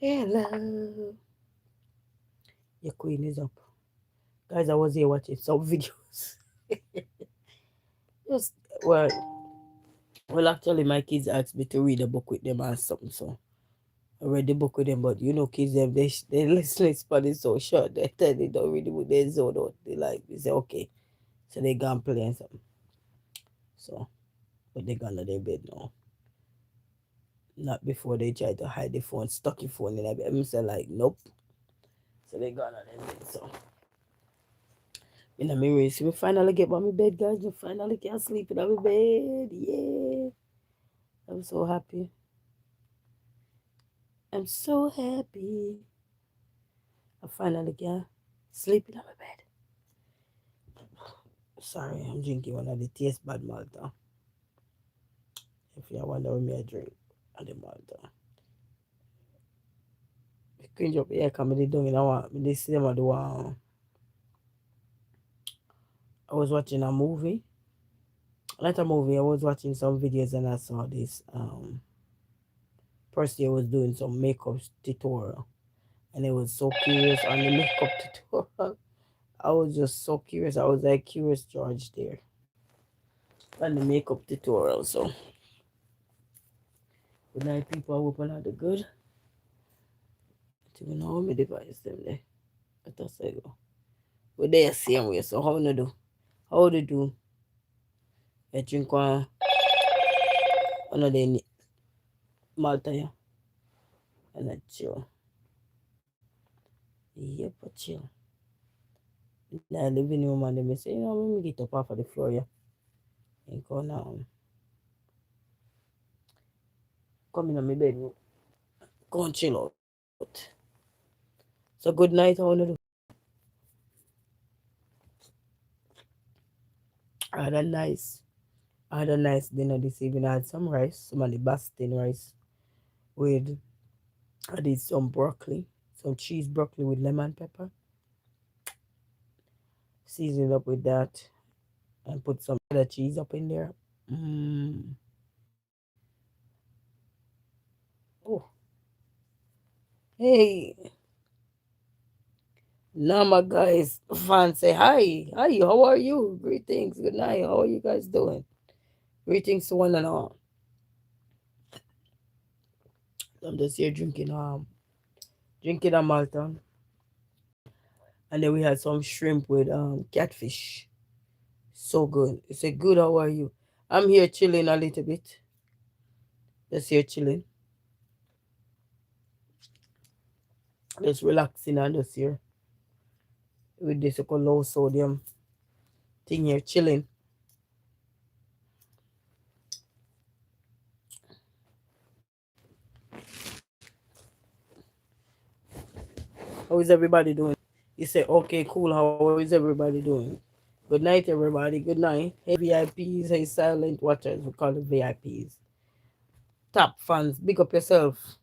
Hello. Your queen is up. Guys, I was here watching some videos. Just well, actually, my kids asked me to read a book with them or something, so I read the book with them. But you know, kids them they listening span is so short. They tell they don't read the book. They zone out. They like they say okay, so they gone play and something. So, but they gone to their bed now. Not before they try to hide the phone, stuck your phone in their bed. I'm say like nope. So they gone to their bed. So in the mirror, see me finally get on my bed, guys. Me finally can sleep in my bed. Yeah, I'm so happy. I'm so happy. I finally can sleep in my bed. Sorry, I'm drinking one of the taste bad Malta. If you wonder what me I drink, at the Malta. Cringe up here, come me doing I want me this same the one. I was watching a movie. Not a movie, I was watching some videos and I saw this person was doing some makeup tutorial and it was so curious on the makeup tutorial. I was just so curious. I was like curious George there on the makeup tutorial. So good night people, I hope all the good. To know how many device them there. Let us say go. We're there same way. So how to do? How to do? I drink one of the Malta yeah. And I chill. Yep, I chill. In the living room and they say, you know, let me get up off of the floor, yeah. And go now. Come in on my bedroom. Go and chill out. So good night, I wanna do. I had a nice dinner this evening. I had some rice, some of the Bastin rice with I did some broccoli, some cheese broccoli with lemon pepper. Season it up with that and put some other cheese up in there. Mm. Oh, hey, Nama guys, fans say hi. Hi, how are you? Greetings, good night. How are you guys doing? Greetings to one and all. I'm just here drinking a Malta. And then we had some shrimp with catfish. So good. It's a good, how are you? I'm here chilling a little bit. Just here chilling. Just relaxing and just here with this low sodium thing here, chilling. How is everybody doing? You say, okay, cool. How is everybody doing? Good night, everybody. Good night. Hey, VIPs. Hey, silent watchers. We call it VIPs. Top fans. Big up yourself.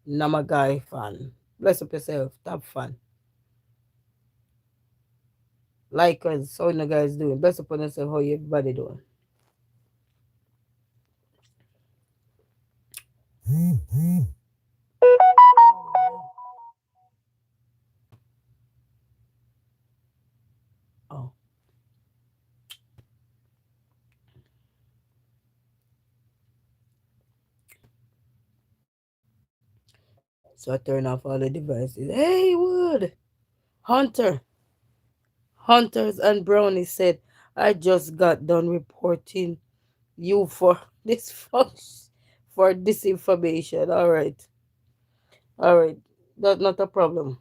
Namagai fan. Bless up yourself. Top fan. Likewise. How you guys doing? Bless up on yourself. How you everybody doing? Oh. So I turn off all the devices. Hey, Wood! Hunter! Hunters and Brownie said, I just got done reporting you for this for disinformation. All right. All right. That's not a problem.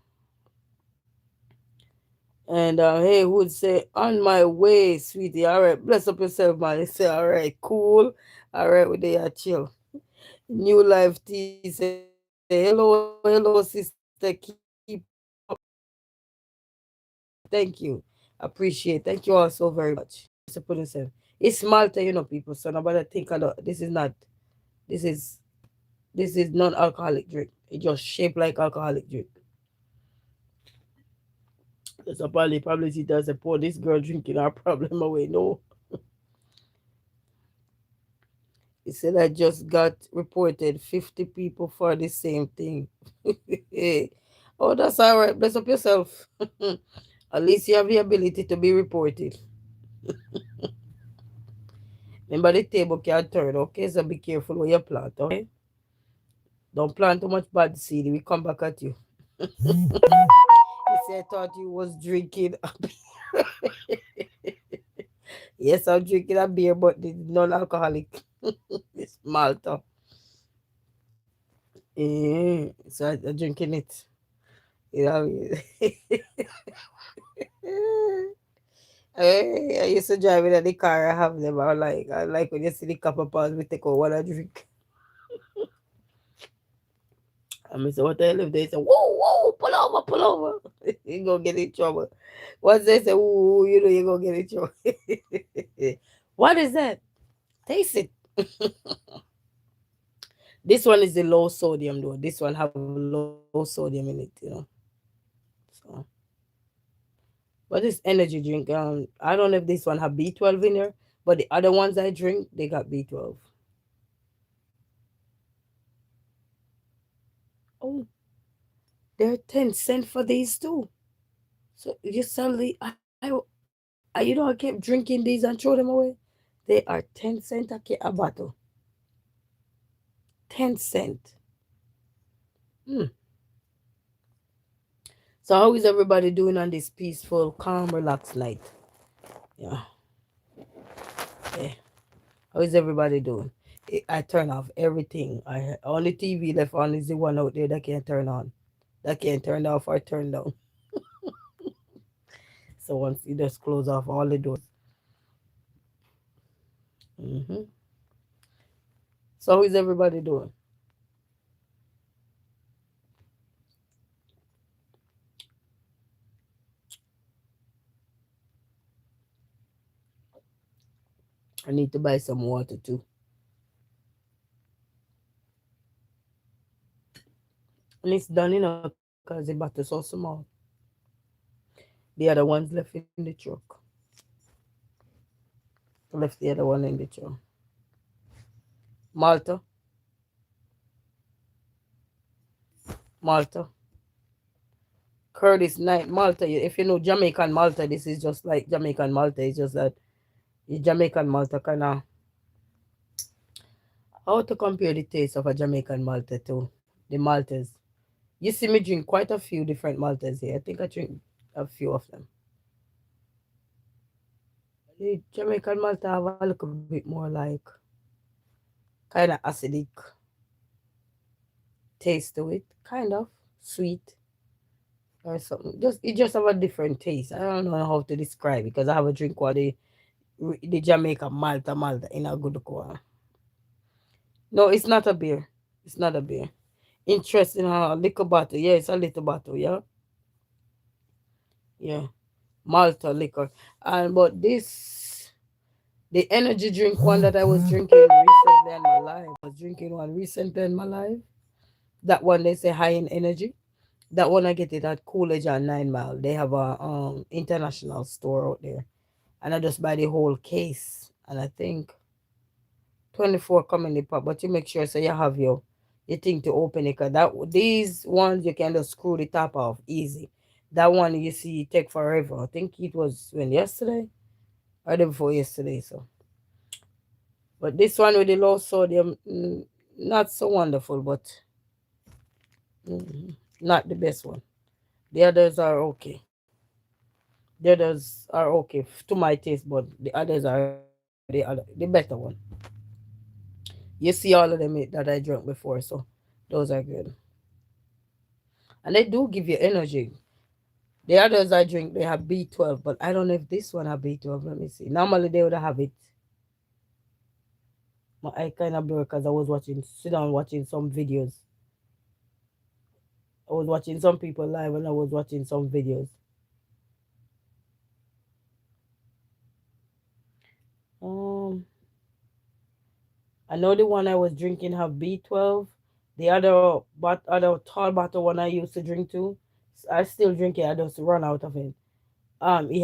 And hey, would say, on my way, sweetie. All right. Bless up yourself, man. He say, all right, cool. All right, we there chill. New Life T say, hello, sister. Keep thank you. Appreciate. Thank you all so very much. Support yourself. It's Malta, people. So nobody think a lot. This is this is non-alcoholic drink. It just shaped like alcoholic drink. So probably see does pour this girl drinking our problem away. No. He said I just got reported 50 people for the same thing. Oh, that's all right. Bless up yourself. At least you have the ability to be reported. Remember the table can turn, okay? So be careful where you plant, okay? Don't plant too much bad seed. We come back at you. He said, I thought you was drinking. Yes, I'm drinking a beer, but it's non-alcoholic. It's Malta. So I'm drinking it. You know, I used to drive in the car. I have them. I like when you see the couple pounds, we take out one and drink. And I say, what the hell if they say, whoa, whoa, pull over, pull over. You gonna get in trouble. Once they say, whoa, you know you're gonna get in trouble. What is that? Taste it. This one is the low sodium though. This one have low sodium in it, So, but this energy drink, I don't know if this one have B12 in there, but the other ones I drink, they got B12. Oh, they're 10 cents for these too. So you suddenly, you know, I kept drinking these and throw them away. They are 10 cents a bottle. 10 cents. Hmm. So how is everybody doing on this peaceful, calm, relaxed night? Yeah. Yeah. How is everybody doing? I turn off everything. I only TV left on is the one out there that can't turn on. That can't turn off or turn down. So once you just close off all the doors. Hmm. So how is everybody doing? I need to buy some water too. And it's done, because the bottle so small. The other one's left in the truck. Left the other one in the truck. Malta, Malta. Curtis Knight, Malta. If you know Jamaican Malta, this is just like Jamaican Malta. It's just that the Jamaican Malta kind of, how to compare the taste of a Jamaican Malta to the Maltas. You see me drink quite a few different Maltas here. I think I drink a few of them. The Jamaican Malta have a little bit more like kind of acidic taste to it, kind of sweet or something. Just it just have a different taste. I don't know how to describe it because I have a drink what the Jamaica Malta in a good core. No, it's not a beer. It's not a beer. Interesting, a liquor bottle. Yeah, it's a little bottle. Yeah, yeah. Malta liquor. And but this, the energy drink one that I was drinking recently in my life. I was drinking one recently in my life. That one they say high in energy. That one I get it at Coolidge and 9 Mile. They have a international store out there, and I just buy the whole case. And I think 24 come in the pot, but you make sure so you have your thing to open it. Cause that these ones you can just screw the top off easy. That one you see take forever. I think it was when yesterday or the before yesterday. So, but this one with the low sodium, not so wonderful, but not the best one. The others are okay. The others are okay to my taste, but the others are the better one. You see all of them that I drank before, so those are good. And they do give you energy. The others I drink, they have B12, but I don't know if this one have B12. Let me see. Normally they would have it. My eye kind of blur because I was sit down watching some videos. I was watching some people live and I was watching some videos. Um, I know the one I was drinking have B12. The other but other tall bottle one I used to drink too, I still drink it. I just run out of it.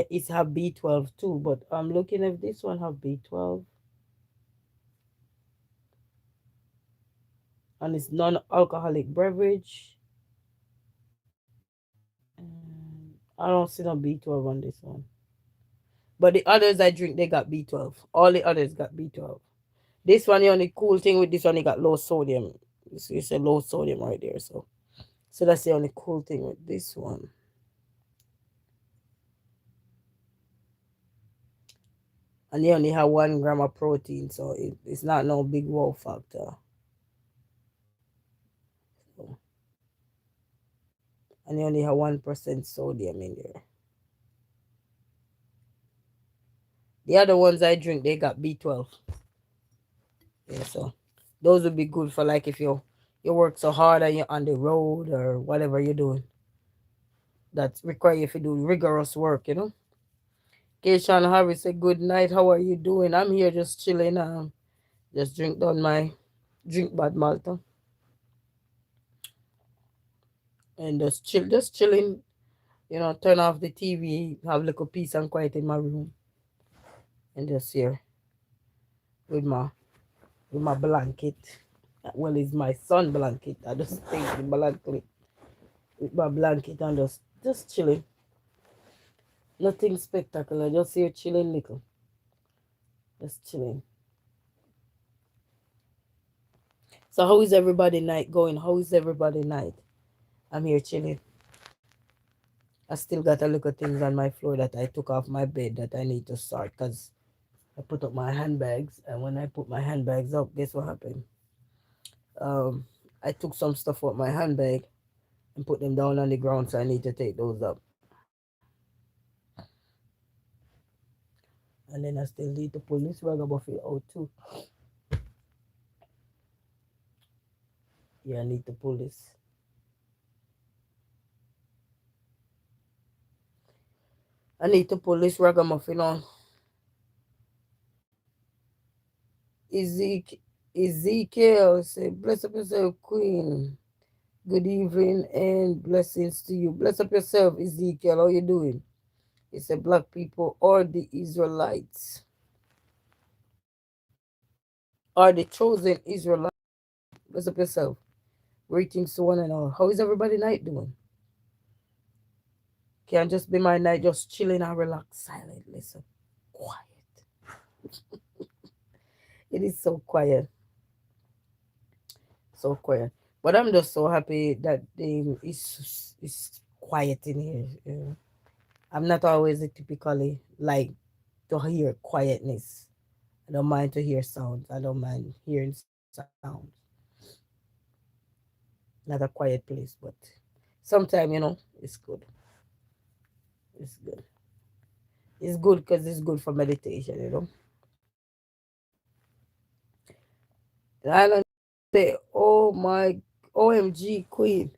It's have B12 too, but I'm looking if this one have B12. and it's non-alcoholic beverage. I don't see no B12 on this one. But the others I drink, they got B12. All the others got B12. This one, the only cool thing with this one, it got low sodium. So you say low sodium right there. So that's the only cool thing with this one. And they only have 1 gram of protein, so it's not no big wow factor. So, and they only have 1% sodium in there. The other ones I drink, they got B12. Yeah, so those would be good for like if you work so hard and you're on the road or whatever you're doing that require you to do rigorous work, you know. Keishan Harris say good night. How are you doing? I'm here just chilling. Just drink down my drink bad Malta and just chilling. You know, turn off the TV, have a little peace and quiet in my room, and just here with my blanket. Well, it's my son blanket. I just take the blanket with my blanket and just chilling. Nothing spectacular. Just here chilling, little. Just chilling. So how is everybody night going? How is everybody night? I'm here chilling. I still got a little things on my floor that I took off my bed that I need to sort because I put up my handbags, and when I put my handbags up, guess what happened? Um, I took some stuff out my handbag and put them down on the ground, so I need to take those up. And then I still need to pull this ragamuffin out too. Yeah, I need to pull this. I need to pull this ragamuffin on. Ezekiel say, bless up yourself, Queen. Good evening and blessings to you. Bless up yourself, Ezekiel. How you doing? He said, black people or the Israelites are the chosen Israelites. Bless up yourself. Greetings to one and all. How is everybody night doing? Can just be my night, just chilling and relax, silently, so quiet. It is so quiet, so quiet. But I'm just so happy that it's quiet in here. I'm not always typically like to hear quietness. I don't mind to hear sounds. I don't mind hearing sounds. Not a quiet place, but sometimes it's good. It's good. It's good because it's good for meditation. The island say, "Oh my, OMG, Queen."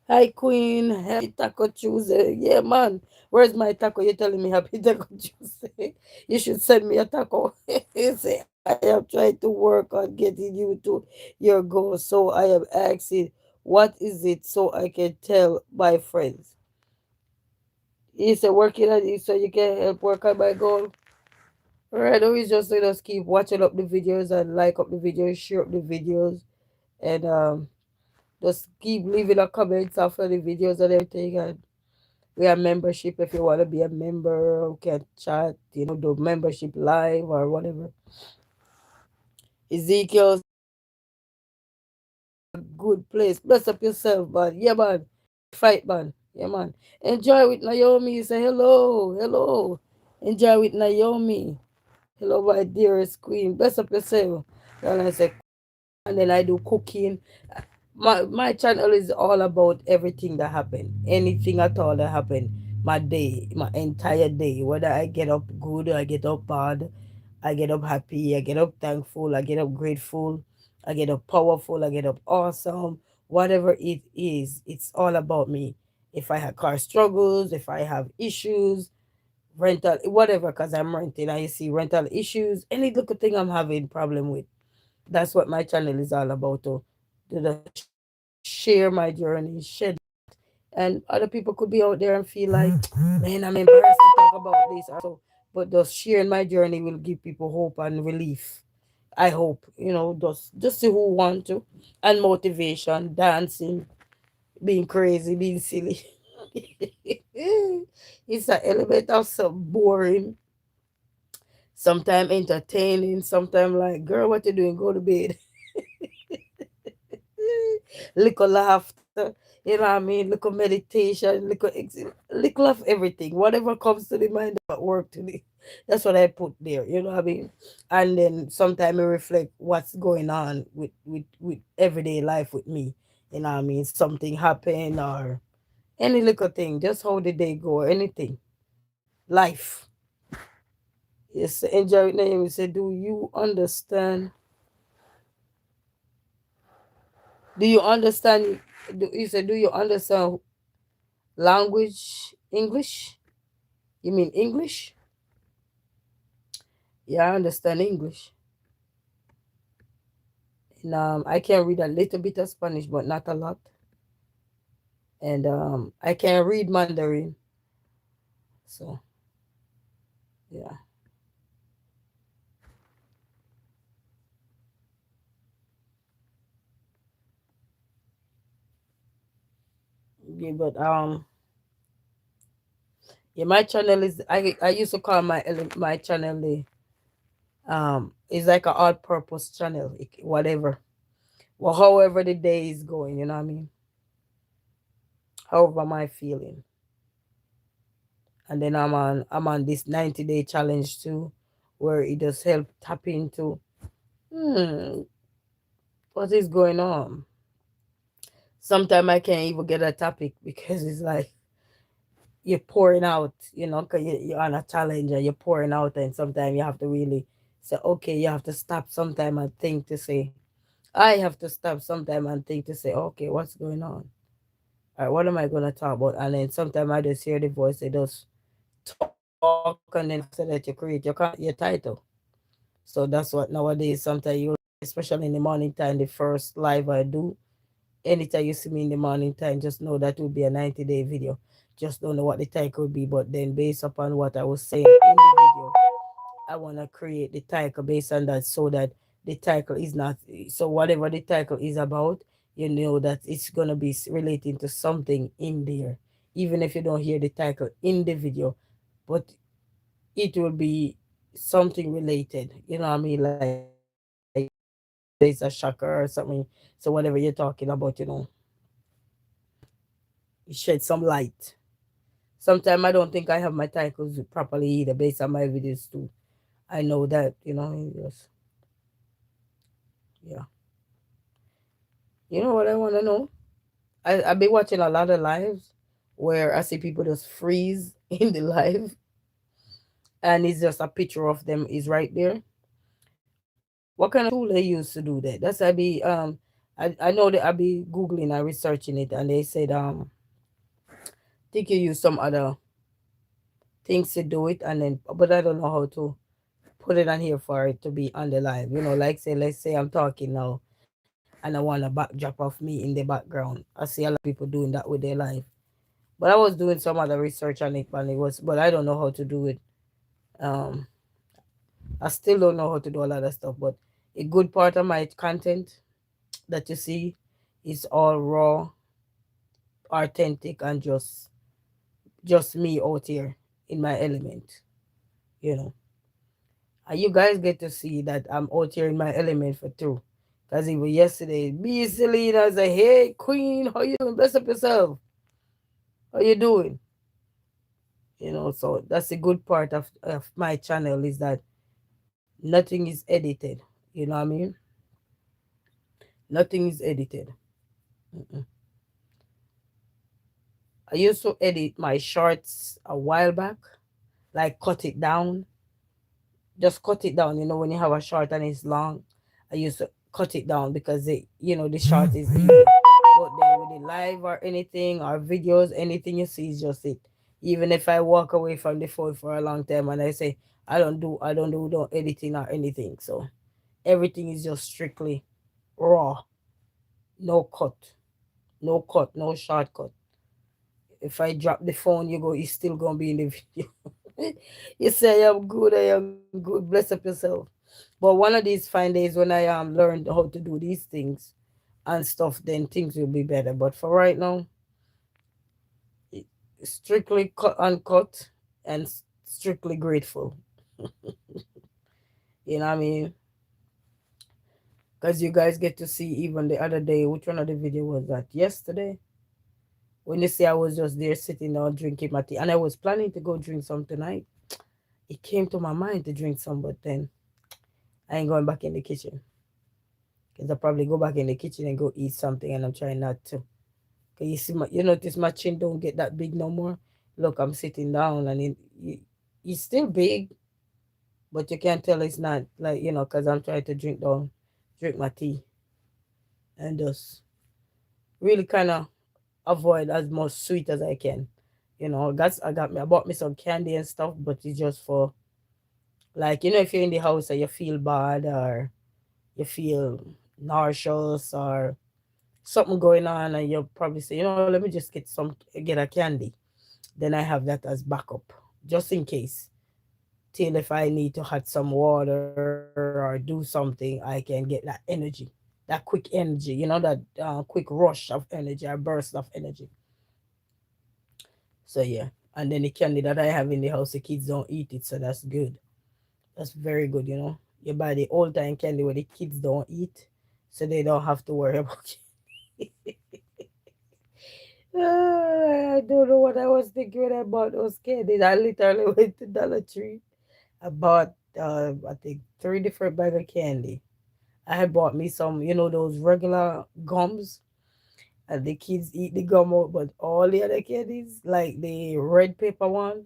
Hi, Queen. Happy Taco Tuesday. Yeah, man. Where's my taco? You're telling me happy Taco Tuesday. You should send me a taco. You say, I am trying to work on getting you to your goal. So I am asking, what is it so I can tell my friends? He said, working on it so you can help work on my goal. Right now, it's just let us keep watching up the videos and like up the videos, share up the videos, and just keep leaving a comments after the videos and everything. And we have membership if you want to be a member. We can chat, do membership live or whatever. Ezekiel, good place. Bless up yourself, man. Yeah, man. Fight, man. Yeah, man. Enjoy with Naomi. Say hello. Hello. Enjoy with Naomi. Hello, my dearest queen. Bless up yourself. And I say, and then I do cooking. My channel is all about everything that happened, anything at all that happened, my day, my entire day, whether I get up good or I get up bad, I get up happy, I get up thankful, I get up grateful, I get up powerful, I get up awesome, whatever it is, it's all about me. If I have car struggles, if I have issues, rental, whatever, because I'm renting, I see rental issues, any little thing I'm having problem with, that's what my channel is all about. To just share my journey, and other people could be out there and feel like, man, I'm embarrassed to talk about this. So, but just sharing my journey will give people hope and relief. I hope, just see who want to. And motivation, dancing, being crazy, being silly. It's an element of some boring, sometimes entertaining, sometimes like, girl, what you doing? Go to bed. Little laughter, you know what I mean? Little meditation, little of everything. Whatever comes to the mind at work today. That's what I put there, you know what I mean? And then sometimes I reflect what's going on with everyday life with me. You know what I mean? Something happened or any little thing, just how the day go, anything. Life. Yes, enjoy it. Name. He said, do you understand? Do you understand? He said, do you understand language English? You mean English? Yeah, I understand English. And I can read a little bit of Spanish, but not a lot. And I can read Mandarin. So yeah. Yeah, but yeah, my channel is I used to call my channel the it's like a all purpose channel, whatever. Well, however the day is going, you know what I mean? However am I feeling? And then I'm on this 90-day challenge too, where it does help tap into hmm, what is going on. Sometimes I can't even get a topic because it's like you're pouring out, because you're on a challenge and you're pouring out, and sometimes you have to really say, okay, you have to stop sometime and think to say, I have to stop sometime and think to say, okay, what's going on? All right, what am I gonna talk about? And then sometimes I just hear the voice, they just talk, and then after that you create your title. So that's what nowadays sometimes you, especially in the morning time, the first live I do. Anytime you see me in the morning time, just know that will be a 90-day video. Just don't know what the title will be, but then based upon what I was saying in the video, I want to create the title based on that, so that the title is not, so whatever the title is about, you know that it's going to be relating to something in there. Even if you don't hear the title in the video, but it will be something related. You know what I mean? Like there's a shocker or something. So whatever you're talking about, you shed some light. Sometimes I don't think I have my titles properly either based on my videos too. I know that, just yeah. You know what I want to know? I've been watching a lot of lives where I see people just freeze in the live, and it's just a picture of them is right there. What kind of tool they use to do that? That's I know that I be googling and researching it, and they said think you use some other things to do it, and then but I don't know how to put it on here for it to be on the live. Like say let's say I'm talking now and I want a backdrop of me in the background. I see a lot of people doing that with their life. But I was doing some other research on it, and but I don't know how to do it. Um, I still don't know how to do a lot of stuff. But a good part of my content that you see is all raw, authentic, and just me out here in my element. You know, and you guys get to see that I'm out here in my element for true. Because even yesterday, me Selena said, "Hey Queen, how you doing? Bless up yourself. How you doing?" So that's a good part of my channel is that nothing is edited. You know what I mean? Nothing is edited. Mm-mm. I used to edit my shorts a while back, like cut it down. Just cut it down. When you have a short and it's long, I used to cut it down because the short is easy. But then with the live or anything or videos, anything you see is just it. Even if I walk away from the phone for a long time and I say I don't do no editing or anything. So everything is just strictly raw, no cut, no cut, no shortcut. If I drop the phone, you're still gonna be in the video. You say I am good, bless up yourself. But one of these fine days when I learned how to do these things and stuff, then things will be better. But for right now, i- strictly cut uncut and strictly grateful. You know what I mean? Because you guys get to see even the other day, which one of the video was that? Yesterday? When you see I was just there sitting down drinking my tea, and I was planning to go drink some tonight. It came to my mind to drink some, but then I ain't going back in the kitchen. Because I probably go back in the kitchen and go eat something, and I'm trying not to. Because you see, you notice my chin don't get that big no more. Look, I'm sitting down, and it's still big, but you can't tell it's not like, because I'm trying to drink my tea, and just really kind of avoid as much sweet as I can. I bought me some candy and stuff, but it's just for, like, if you're in the house and you feel bad, or you feel nauseous, or something going on, and you'll probably say, let me just get a candy. Then I have that as backup, just in case. Till if I need to have some water or do something, I can get that energy, that quick energy, that quick rush of energy, a burst of energy. So yeah, and then the candy that I have in the house, the kids don't eat it, so that's good. That's very good. You buy the old time candy where the kids don't eat, so they don't have to worry about it. I don't know what I was thinking when I bought those candies. I literally went to Dollar Tree. I bought, I think, three different bags of candy. I had bought me some, those regular gums, and the kids eat the gum out, but all the other candies, like the red paper one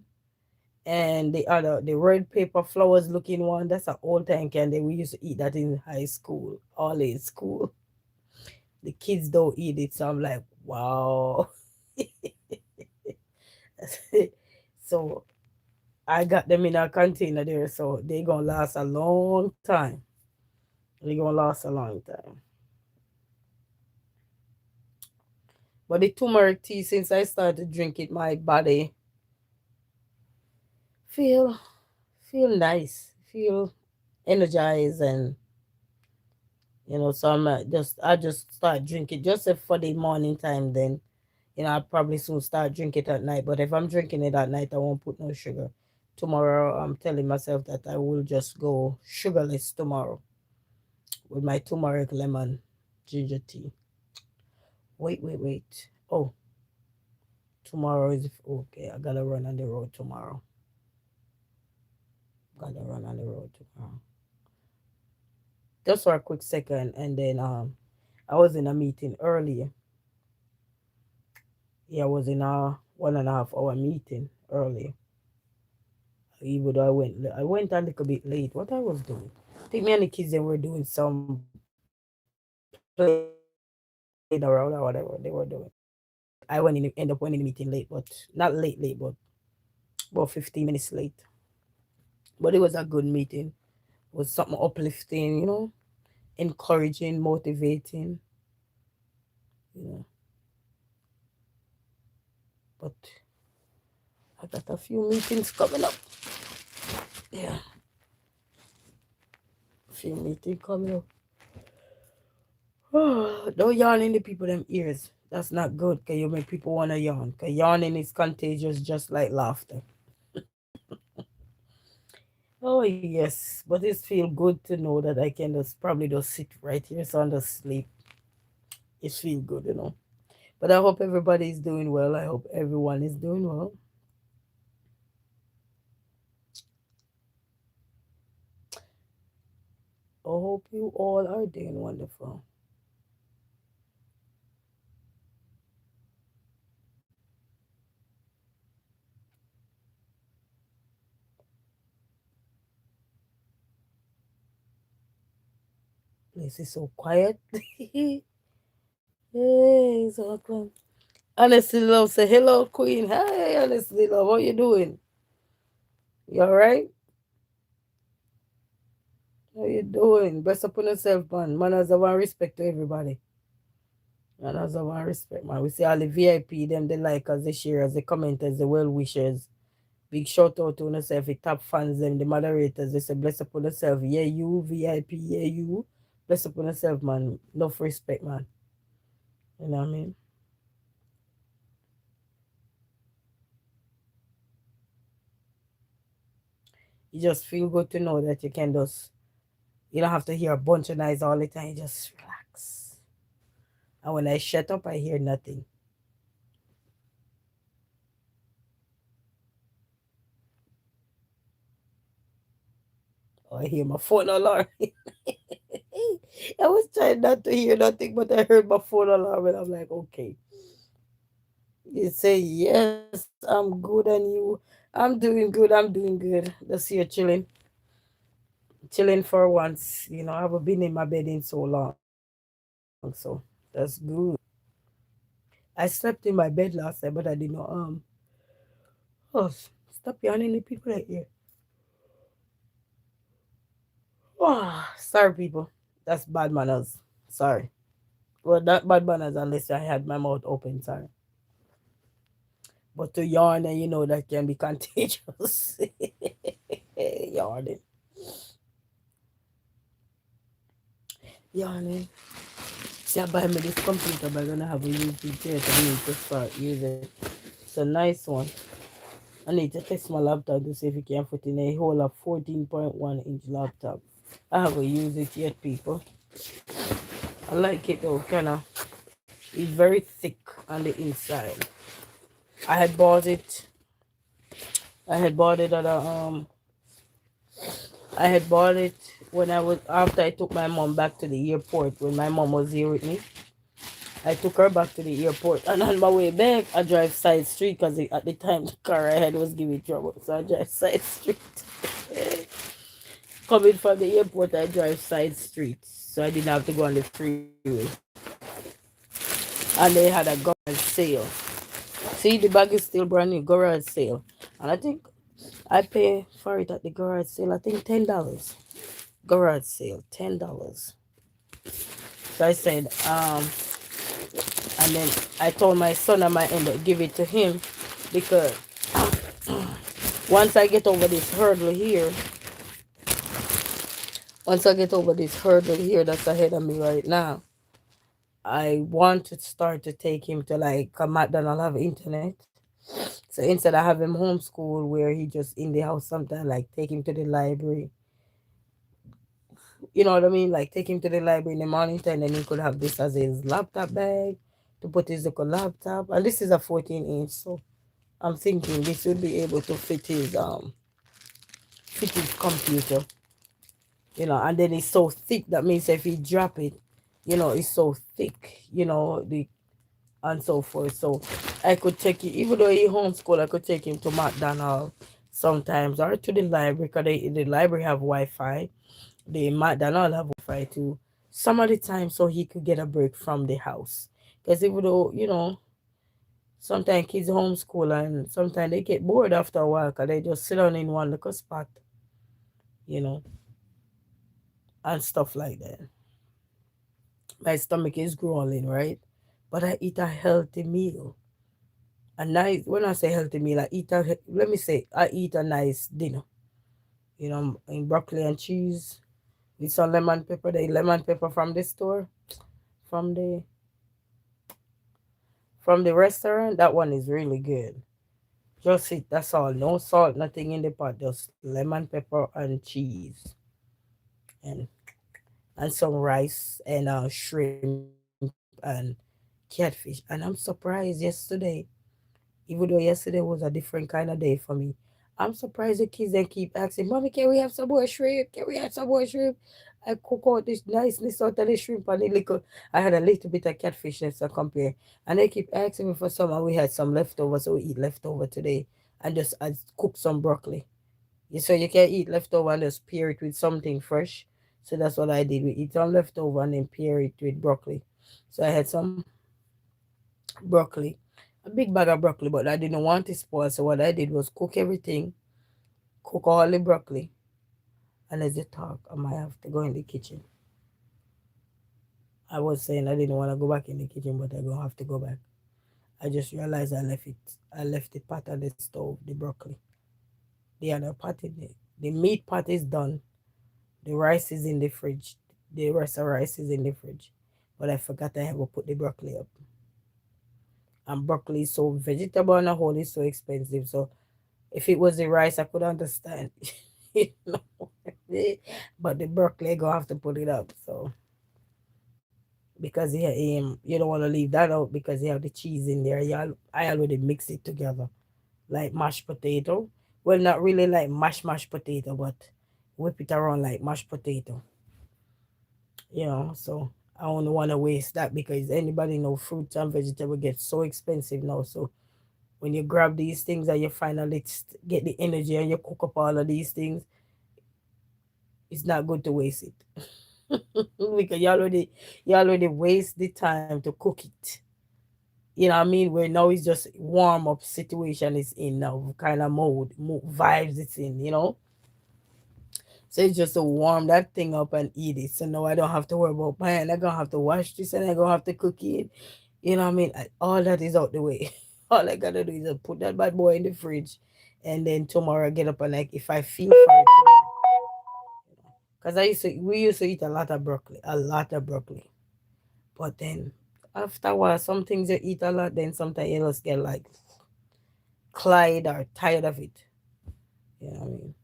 and the red paper flowers looking one, that's an old time candy. We used to eat that in high school, all in school. The kids don't eat it, so I'm like, wow. So I got them in a container there, so they gonna last a long time. They gonna last a long time. But the turmeric tea, since I started to drink it, my body feel feel nice, feel energized, and so I just start drinking just for the morning time. Then I probably soon start drinking it at night. But if I'm drinking it at night, I won't put no sugar. Tomorrow, I'm telling myself that I will just go sugarless tomorrow with my turmeric lemon ginger tea. Wait. Oh, tomorrow is okay. I gotta run on the road tomorrow. Gotta run on the road tomorrow. Just for a quick second, and then I was in a meeting earlier. Yeah, I was in a 1.5 hour meeting earlier. Even though I went a little bit late. What I was doing? I think me and the kids, they were doing some playing around or whatever they were doing. I end up winning the meeting late, but not late, but about 15 minutes late. But it was a good meeting. It was something uplifting, encouraging, motivating, you know. But I got a few meetings coming up. Yeah, a few meetings coming up. Don't yawn in the people them ears. That's not good, cause you make people wanna yawn. Cause yawning is contagious, just like laughter. Oh yes, but it feel good to know that I can just probably just sit right here, so and just sleep. It feel good. But I hope everybody is doing well. I hope everyone is doing well. I hope you all are doing wonderful. Place is so quiet. Hey, so come. Honestly, love, say hello, Queen. Hey, honestly, love, how you doing? You all right? How you doing? Best upon yourself, man. Manners have one respect to everybody. Manners have one respect, man. We see all the VIP, them, they like us, they share us, the commenters, the well wishers. Big shout out to yourself, the top fans them, the moderators. They say bless upon yourself. Yeah, you VIP. Yeah, you bless upon yourself, man. Enough respect, man. You know what I mean? You just feel good to know that you can just, you don't have to hear a bunch of noise all the time. You just relax. And when I shut up, I hear nothing. Or I hear my phone alarm. I was trying not to hear nothing, but I heard my phone alarm, and I'm like, okay. You say, yes, I'm good, and you, I'm doing good, I'm doing good. Just here chilling, chilling for once. You know, I haven't been in my bed in so long, so that's good. I slept in my bed last night, but I did not, oh, stop yawning, the people right here. Oh, sorry, people. That's bad manners. Sorry. Well, that bad manners unless I had my mouth open, sorry. But to yawn and you know that can be contagious. Yawning. Yawning. See, I buy me this computer, but I'm gonna have a YouTube chair to need to start using. It's a nice one. I need to test my laptop to see if it can fit in a whole of 14.1-inch laptop. I haven't used it yet, people. I like it though, kinda. It's very thick on the inside. I had bought it. I had bought it at a I had bought it when I was after I took my mom back to the airport when my mom was here with me. I took her back to the airport, and on my way back, I drive side street because at the time the car I had was giving trouble, so I drive side street. Coming from the airport, I drive side streets, so I didn't have to go on the freeway. And they had a garage sale. See, the bag is still brand new, garage sale, and I think I pay for it at the garage sale. I think $10. Garage sale, $10. So I said, and then I told my son I might end up give it to him because once I get over this hurdle here, once I get over this hurdle here that's ahead of me right now, I want to start to take him to like a McDonald's have internet. So instead of having homeschool where he just in the house sometimes, like take him to the library. You know what I mean? Like take him to the library in the morning time, and then he could have this as his laptop bag to put his little laptop. And this is a 14-inch, so I'm thinking this would be able to fit his computer, you know, and then it's so thick that means if he drop it, you know, it's so thick, you know, the and so forth. So I could take it even though he homeschool, I could take him to McDonald's sometimes or to the library because the library have Wi-Fi. The McDonald's have Wi-Fi too. Some of the time so he could get a break from the house. Because even though, you know, sometimes kids homeschool and sometimes they get bored after a while because they just sit down in one little spot, you know, and stuff like that. My stomach is growling, right? But I eat a healthy meal. A nice, when I say healthy meal, let me say, I eat a nice dinner. You know, in broccoli and cheese with some lemon pepper, the lemon pepper from the store, from the from the restaurant, that one is really good. Just it, that's all. No salt, nothing in the pot, just lemon pepper and cheese and and some rice and shrimp and catfish. And I'm surprised yesterday, even though yesterday was a different kind of day for me, I'm surprised the kids then keep asking, Mommy, can we have some more shrimp? Can we have some more shrimp? I cook out this niceness out of the shrimp and the little, I had a little bit of catfish left to compare. And they keep asking me for some, and we had some leftover, so we eat leftover today. And just I cook some broccoli. So you can eat leftover and just pair it with something fresh. So that's what I did. We eat some leftover and then pair it with broccoli. So I had some broccoli, a big bag of broccoli, but I didn't want it spoiled. So what I did was cook everything, cook all the broccoli, and as you talk, I might have to go in the kitchen. I was saying I didn't want to go back in the kitchen, but I gonna have to go back. I just realized I left the pot on the stove, the broccoli. The other pot in there. The meat pot is done. The rice is in the fridge. The rest of rice is in the fridge. But I forgot I have to put the broccoli up. And broccoli is so vegetable on a whole is so expensive. So if it was the rice, I could understand. you know. But the broccoli, I gonna have to put it up. So because you don't want to leave that out because you have the cheese in there. I already mix it together like mashed potato. Well, not really like mashed potato, but whip it around like mashed potato. So I don't want to waste that because anybody know fruits and vegetable get so expensive now. So when you grab these things and you finally get the energy and you cook up all of these things, it's not good to waste it because you already waste the time to cook it. You know what I mean? Where now it's just warm up situation is in now, kind of vibes it's in. So it's just to warm that thing up and eat it. So now I don't have to worry about man, I'm gonna have to wash this and I'm gonna have to cook it. You know what I mean? All that is out the way. All I gotta do is put that bad boy in the fridge and then tomorrow I get up and like if I feel for it because we used to eat a lot of broccoli, a lot of broccoli. But then after a while, some things you eat a lot, then sometimes you just get like Clyde or tired of it. You know what I mean?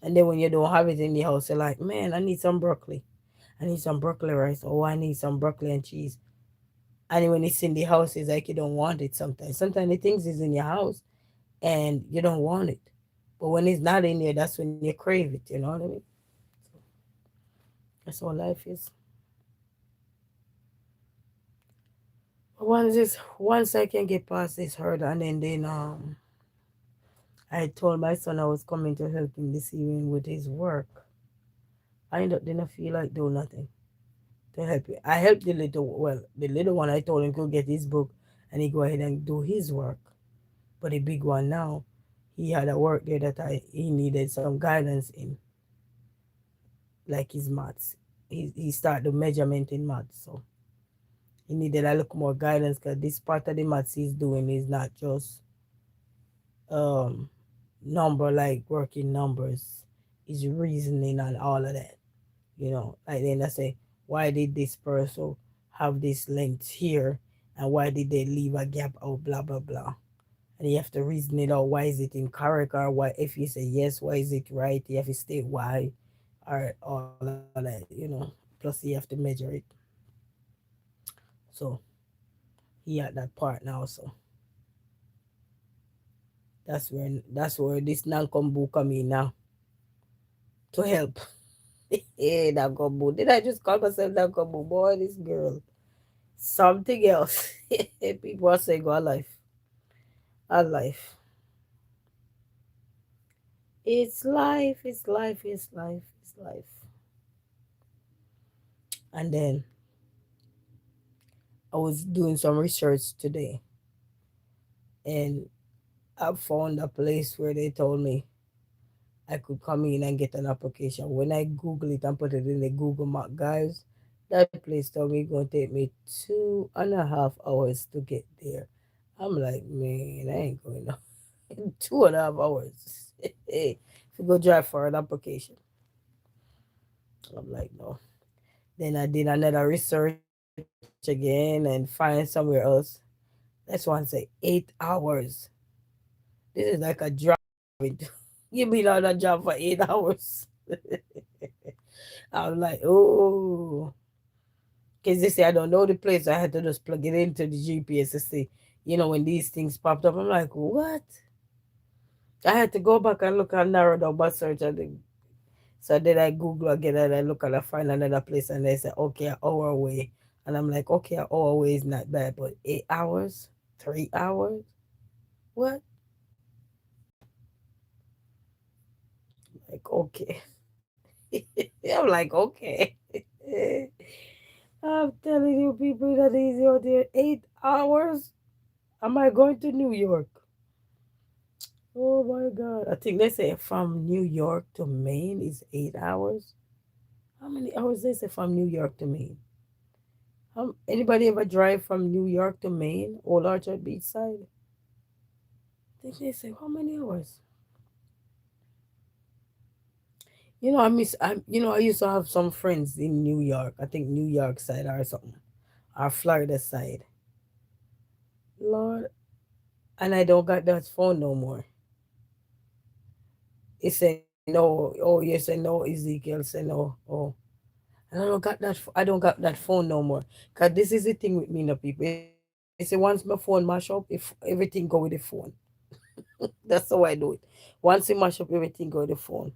And then when you don't have it in the house, you're like, man, I need some broccoli. I need some broccoli rice. Oh, I need some broccoli and cheese. And when it's in the house, it's like you don't want it sometimes. Sometimes the things is in your house and you don't want it. But when it's not in there, that's when you crave it. You know what I mean? That's all life is. But once I can get past this hurt, and then I told my son I was coming to help him this evening with his work. I ended up didn't feel like doing nothing to help you. I helped the little one I told him go get his book and he go ahead and do his work. But the big one now, he had a work there that he needed some guidance in, like his maths. He started the measurement in maths, so he needed a little more guidance because this part of the maths he's doing is not just um number like working numbers, is reasoning and all of that. Like then I say, why did this person have this length here and why did they leave a gap out, blah blah blah. And you have to reason it out. Why is it incorrect? Or why, if you say yes, why is it right? You have to state why, or all of that. Plus you have to measure it. So he at that part now. So that's where this Nankombu come in now to help. Hey, Nankombu. Did I just call myself Nankombu? Boy, this girl. Something else. People are saying, "Our life, our life. It's life. It's life. It's life. It's life." And then I was doing some research today, and I found a place where they told me I could come in and get an application. When I Google it and put it in the Google Map, guys, that place told me it's gonna take me 2.5 hours to get there. I'm like, man, I ain't going up. 2.5 hours. If you go drive for an application. I'm like, no. Then I did another research again and find somewhere else. That's one say 8 hours. This is like a job. You been on a job for 8 hours. I'm like, oh, because they say I don't know the place. I had to just plug it into the GPS to see, when these things popped up. I'm like, what? I had to go back and look and narrow down my search. So then I Google again and I look and I find another place and they say, okay, an hour away. And I'm like, okay, an hour away is not bad, but 8 hours? 3 hours? What? Like, okay. I'm like, okay. I'm telling you, people that is out there 8 hours. Am I going to New York? Oh my God. I think they say from New York to Maine is 8 hours. How many hours they say from New York to Maine? Anybody ever drive from New York to Maine, Old Orchard Beach side? think they say how many hours? You know, I miss. I used to have some friends in New York. I think New York side or something, or Florida side. Lord, and I don't got that phone no more. He said no. Oh, you say no. Ezekiel say no. Oh, and I don't got that phone no more. Cause this is the thing with me, no people. You see, once my phone mash up, if everything go with the phone, that's how I do it. Once you mash up, everything go with the phone.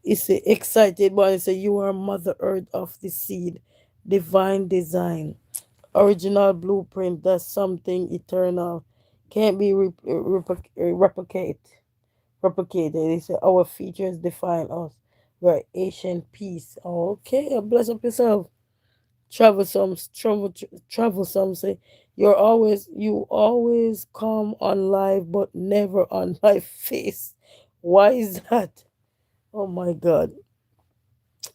He say excited boy. He say you are Mother Earth of the seed, divine design, original blueprint. That's something eternal, can't be replicated. He said our features define us. We're ancient peace. Okay, bless up yourself. Travel some say you always come on live but never on my face. Why is that? Oh my God.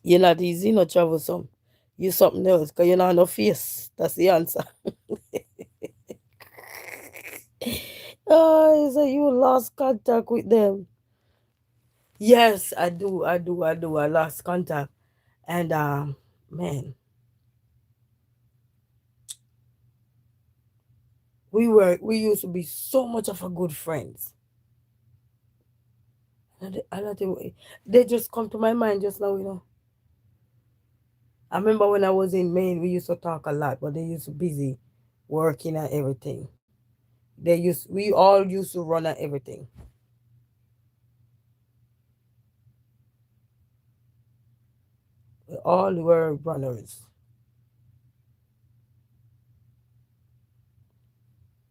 You're not easy, not troublesome. You something else, because you're not no face. That's the answer. Oh, so you lost contact with them. Yes, I do. I lost contact. And man, we used to be so much of a good friends. And I think they just come to my mind just now. I remember when I was in Maine, we used to talk a lot, but they used to busy working and everything. We all used to run at everything. We all were runners.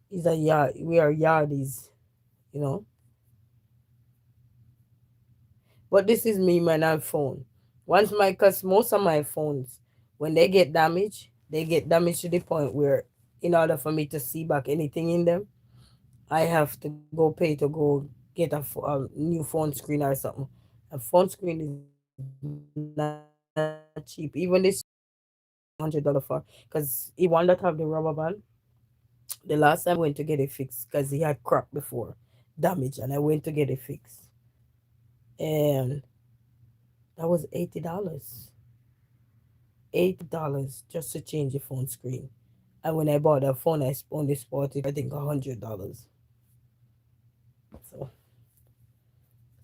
Is a yard. We are yardies, you know. But this is me, man. I phone. Cause most of my phones, when they get damaged to the point where, in order for me to see back anything in them, I have to go pay to go get a new phone screen or something. A phone screen is not cheap. Even this $100 for, cause he one that have the rubber band. The last time I went to get it fixed, cause he had cracked before, damage, and I went to get it fixed, and that was $80. $80 just to change the phone screen. And when I bought that phone, I only spent it, I think, $100. So,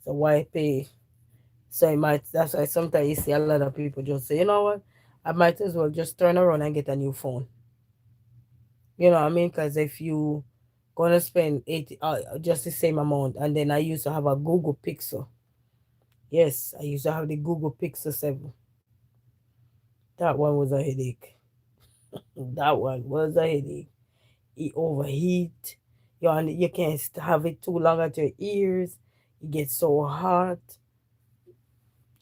so why pay? So I might. That's why sometimes you see a lot of people just say, you know what, I might as well just turn around and get a new phone. You know what I mean? Because if you gonna spend 80, just the same amount, and then I used to have a Google Pixel. Yes, I used to have the Google Pixel 7. That one was a headache. That one was a headache. It overheat. You can't have it too long at your ears. It gets so hot.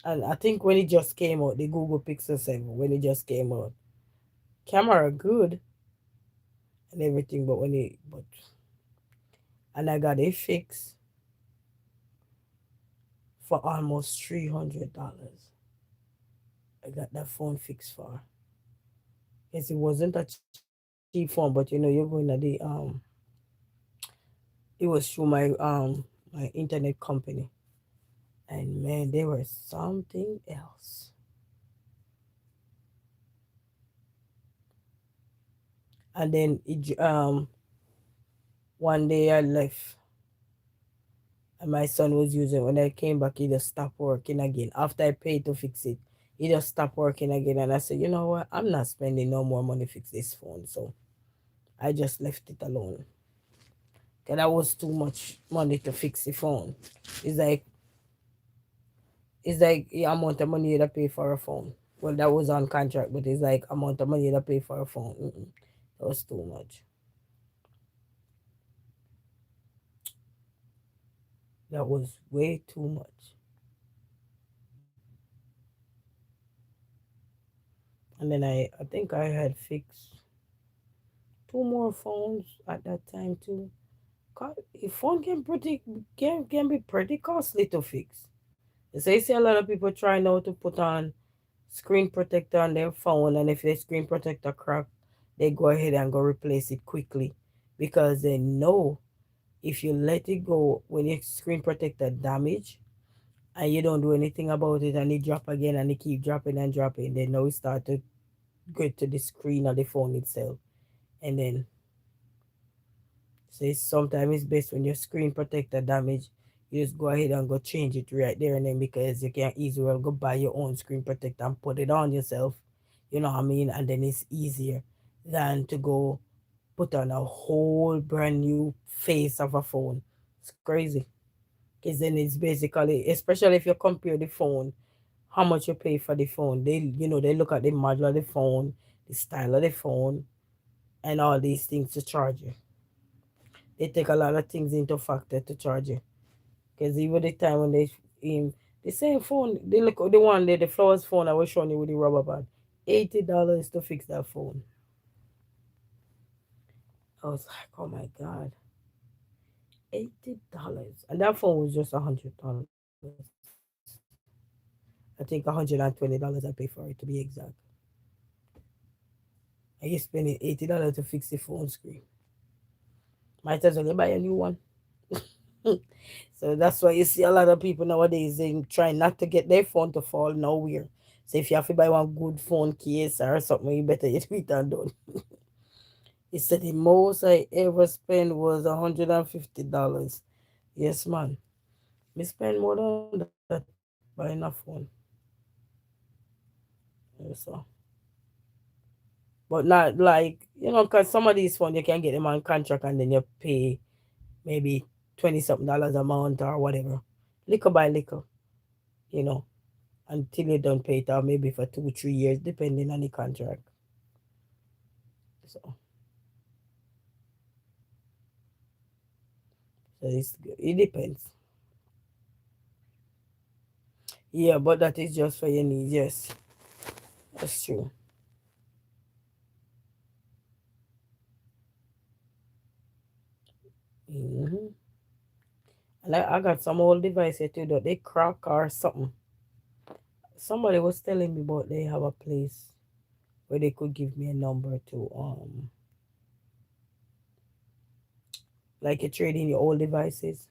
And I think when it just came out, the Google Pixel 7, when it just came out, camera good and everything, and I got it fixed for almost $300. I got that phone fixed for. Yes, it wasn't a cheap phone, but you're going to it was through my internet company. And man, they were something else. And then one day I left, and my son was using. When I came back, he just stopped working again. After I paid to fix it, he just stopped working again. And I said, you know what? I'm not spending no more money to fix this phone. So I just left it alone. Cause that was too much money to fix the phone. It's like it's like the amount of money you pay for a phone. Well, that was on contract, but it's like amount of money you pay for a phone. That was too much. That was way too much. And then I think I had fixed two more phones at that time too. A phone can be pretty costly to fix. So you see a lot of people try now to put on screen protector on their phone, and if the screen protector crack, they go ahead and go replace it quickly because they know if you let it go when your screen protector damage and you don't do anything about it and it drop again and it keep dropping and dropping, then now it start to go to the screen of the phone itself. And then say sometimes it's best when your screen protector damage, you just go ahead and go change it right there and then because you can easily well go buy your own screen protector and put it on yourself. You know what I mean? And then it's easier than to go put on a whole brand new face of a phone. It's crazy. Because then it's basically, especially if you compare the phone, how much you pay for the phone. They look at the model of the phone, the style of the phone, and all these things to charge you. They take a lot of things into factor to charge you. Because even the time when the same phone, they look the one there, the flowers phone I was showing you with the rubber band, $80 to fix that phone. I was like, oh my god, $80, and that phone was just $100. I think $120 I pay for it to be exact. And you spending $80 to fix the phone screen. Might as well buy a new one. So that's why you see a lot of people nowadays they try not to get their phone to fall nowhere. So if you have to buy one good phone case or something, you better get it done. He said the most I ever spent was $150. Yes, man. Me spend more than that buying a phone. Yes, sir. But not like, because some of these phones you can get them on contract and then you pay maybe 20 something dollars a month or whatever. Little by little, you know, until you don't pay it out maybe for 2, 3 years, depending on the contract. So, it depends. Yeah, but that is just for your needs. Yes, that's true. Hmm. And I got some old device here too that they crack or something. Somebody was telling me about they have a place where they could give me a number to like you trade in your old devices.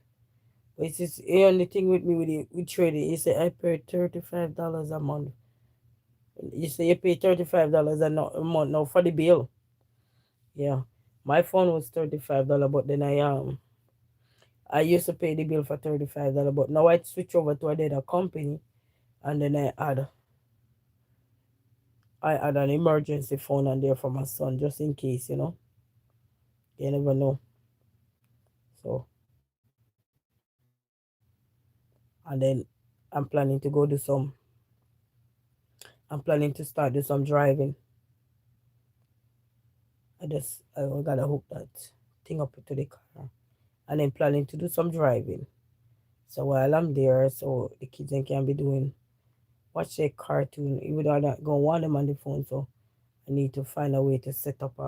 Which is the only thing with me with trading. You say I pay $35 a month. You say you pay $35 a month now for the bill. Yeah, my phone was $35, but then I used to pay the bill for $35, but now I switch over to another company, and then I add an emergency phone on there for my son just in case, you never know. So and then I'm planning to go do some. I'm planning to start do some driving. I gotta hook that thing up to the car, and then planning to do some driving. So while I'm there, so the kids can be doing watch their cartoon, even though I don't go want them on the phone. So I need to find a way to set up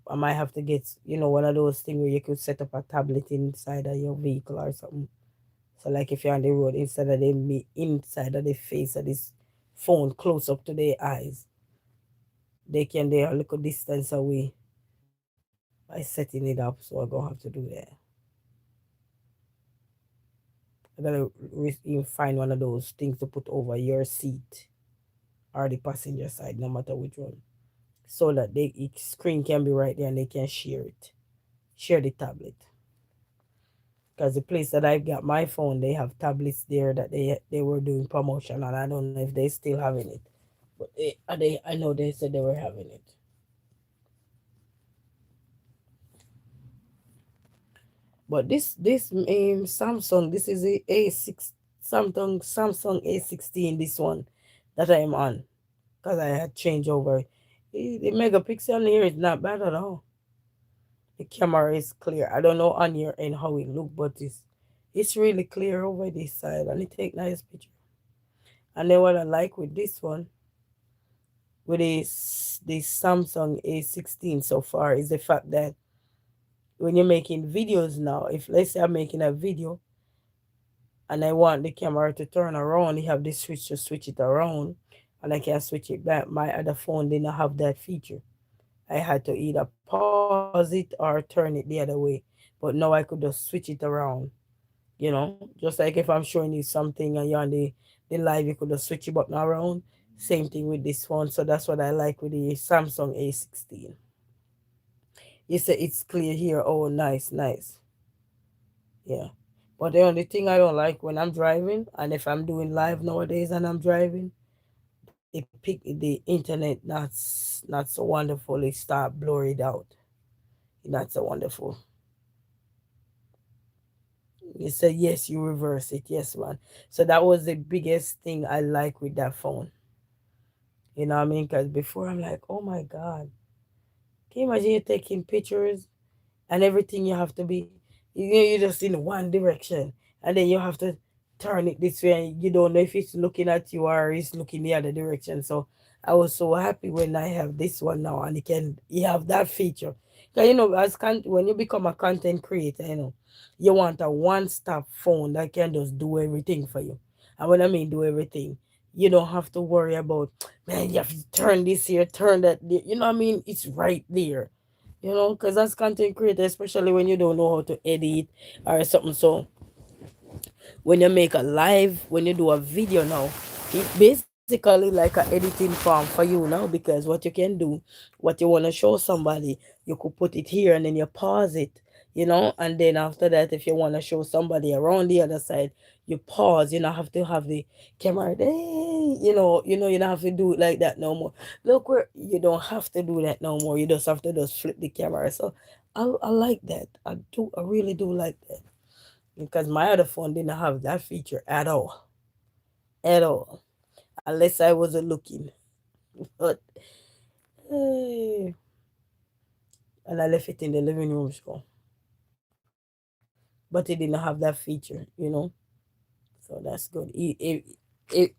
I might have to get one of those things where you could set up a tablet inside of your vehicle or something. So like if you're on the road, instead of them be inside of the face of this phone close up to their eyes, they a little distance away by setting it up. So I'm gonna have to do that. I gotta find one of those things to put over your seat or the passenger side, no matter which one, so that the screen can be right there and they can share the tablet. Because the place that I got my phone, they have tablets there that they were doing promotion, and I don't know if they still having it, but I know they said they were having it. But this Samsung, this is a A6 Samsung A16. This one that I'm on, because I had changed over. The megapixel on here is not bad at all. The camera is clear. I don't know on your end how it look, but it's really clear over this side and it take nice picture. And then what I like with this one, with this Samsung A16 so far, is the fact that when you're making videos now, if let's say I'm making a video and I want the camera to turn around, you have this switch to switch it around, and I can switch it back. My other phone didn't have that feature. I had to either pause it or turn it the other way. But now I could just switch it around. Just like if I'm showing you something and you're on the live, you could just switch your button around. Same thing with this phone. So that's what I like with the Samsung A16. You say it's clear here. Oh, nice, nice. Yeah. But the only thing I don't like when I'm driving, and if I'm doing live nowadays and I'm driving, the internet not so wonderful. It start blurred out. Not so wonderful. You say yes, you reverse it. Yes, man. So that was the biggest thing I like with that phone. You know what I mean? Because before I'm like, oh my God, can you imagine you taking pictures and everything you have to be, you're just in one direction and then you have to turn it this way and you don't know if it's looking at you or it's looking the other direction. So I was so happy when I have this one now and you have that feature. Because when you become a content creator, you want a one-stop phone that can just do everything for you. And when I mean do everything, you don't have to worry about, man, you have to turn this here, turn that there. You know what I mean? It's right there. Because as content creator, especially when you don't know how to edit or something. So when you make a live, when you do a video now, it basically like a editing form for you now, because what you can do, what you want to show somebody, you could put it here and then you pause it, and then after that, if you want to show somebody around the other side, you pause. You don't have to have the camera there, you don't have to do it like that no more. Look, where you don't have to do that no more. You just have to just flip the camera. So I like that. I really do like that, because my other phone didn't have that feature at all, unless I wasn't looking. But eh, and I left it in the living room, but it didn't have that feature. So that's good. It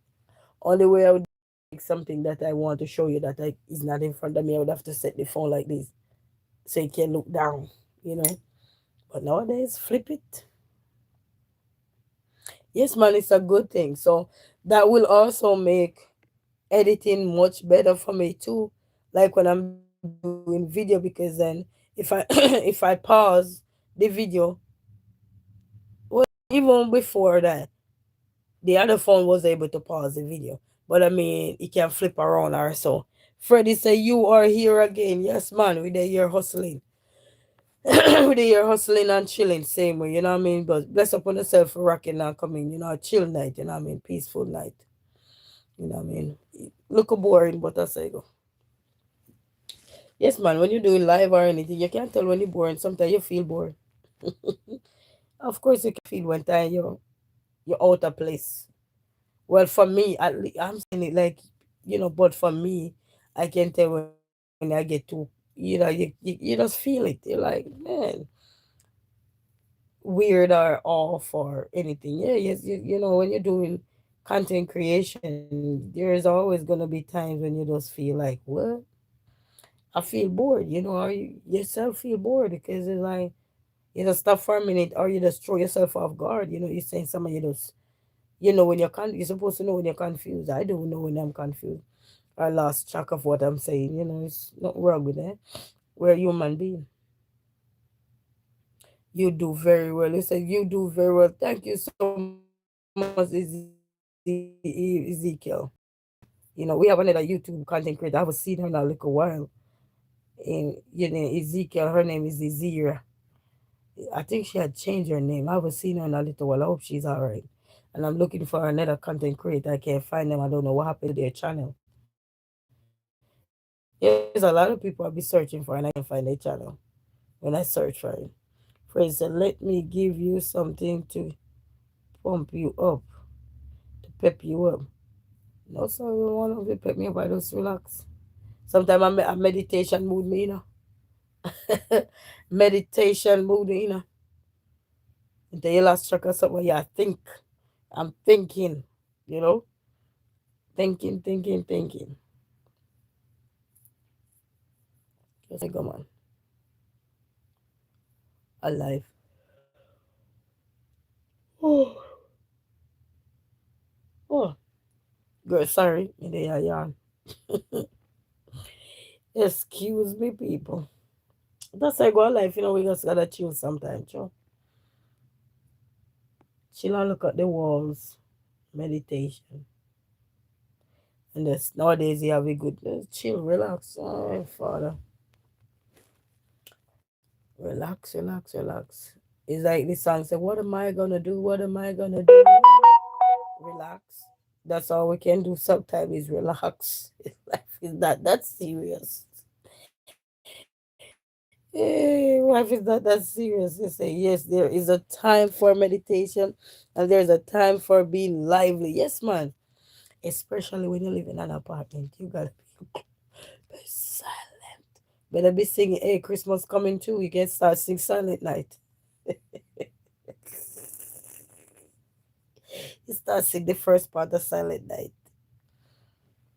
only way I would make something that I want to show you that is not in front of me, I would have to set the phone like this so you can look down. You know. But nowadays, flip it. Yes, man, it's a good thing. So that will also make editing much better for me too. Like when I'm doing video, because then if I if I pause the video, well, even before that, the other phone was able to pause the video. But I mean, it can flip around or so. Freddie say you are here again. Yes, man, we there here hustling. We there here hustling and chilling same way, you know what I mean? But bless upon yourself for rocking and coming, a chill night, you know what I mean? Peaceful night. You know what I mean? Look boring, but I say go. Yes, man, when you're doing live or anything, you can't tell when you're boring. Sometimes you feel bored. Of course, you can feel when time you're out of place. Well, for me, at least, I'm saying it like, but for me, I can tell when I get too, you just feel it. You're like, man, weird or off or anything. Yeah, yes, when you're doing content creation, there's always going to be times when you just feel like, what? I feel bored, or you yourself feel bored because it's like, you just stop for a minute or you just throw yourself off guard. You're saying something you just, when you're supposed to know when you're confused. I don't know when I'm confused. I lost track of what I'm saying. It's not wrong with that. We're a human being. You do very well. You said you do very well. Thank you so much, Ezekiel. We have another YouTube content creator. I haven't seen her in a little while. And Ezekiel, her name is Ezira. I think she had changed her name. I haven't seen her in a little while. I hope she's all right. And I'm looking for another content creator. I can't find them. I don't know what happened to their channel. Yes, a lot of people I'll be searching for and I can't find their channel when I search for it. Friends said, let me give you something to pump you up, to pep you up. No, sir, you don't want to pep me up. I just relax. Sometimes I'm a meditation mood, meditation mood. Until you lost track of something, yeah, think. I'm thinking, you know, thinking. Just like, come on, alive. Oh, oh. Girl, sorry, me they are yarn. Excuse me, people. That's like our life, we just gotta chill sometimes, chill and look at the walls, meditation. And this nowadays you have a good chill, relax. Oh, Father. Relax. It's like the song said, what am I gonna do? What am I gonna do? Relax. That's all we can do sometimes is relax. Life is not that serious. Life is not that serious. You say, yes, there is a time for meditation and there's a time for being lively. Yes, man. Especially when you live in an apartment. You gotta be silent. Better be singing, hey, Christmas coming too. You can start sing Silent Night. You start sing the first part of Silent Night.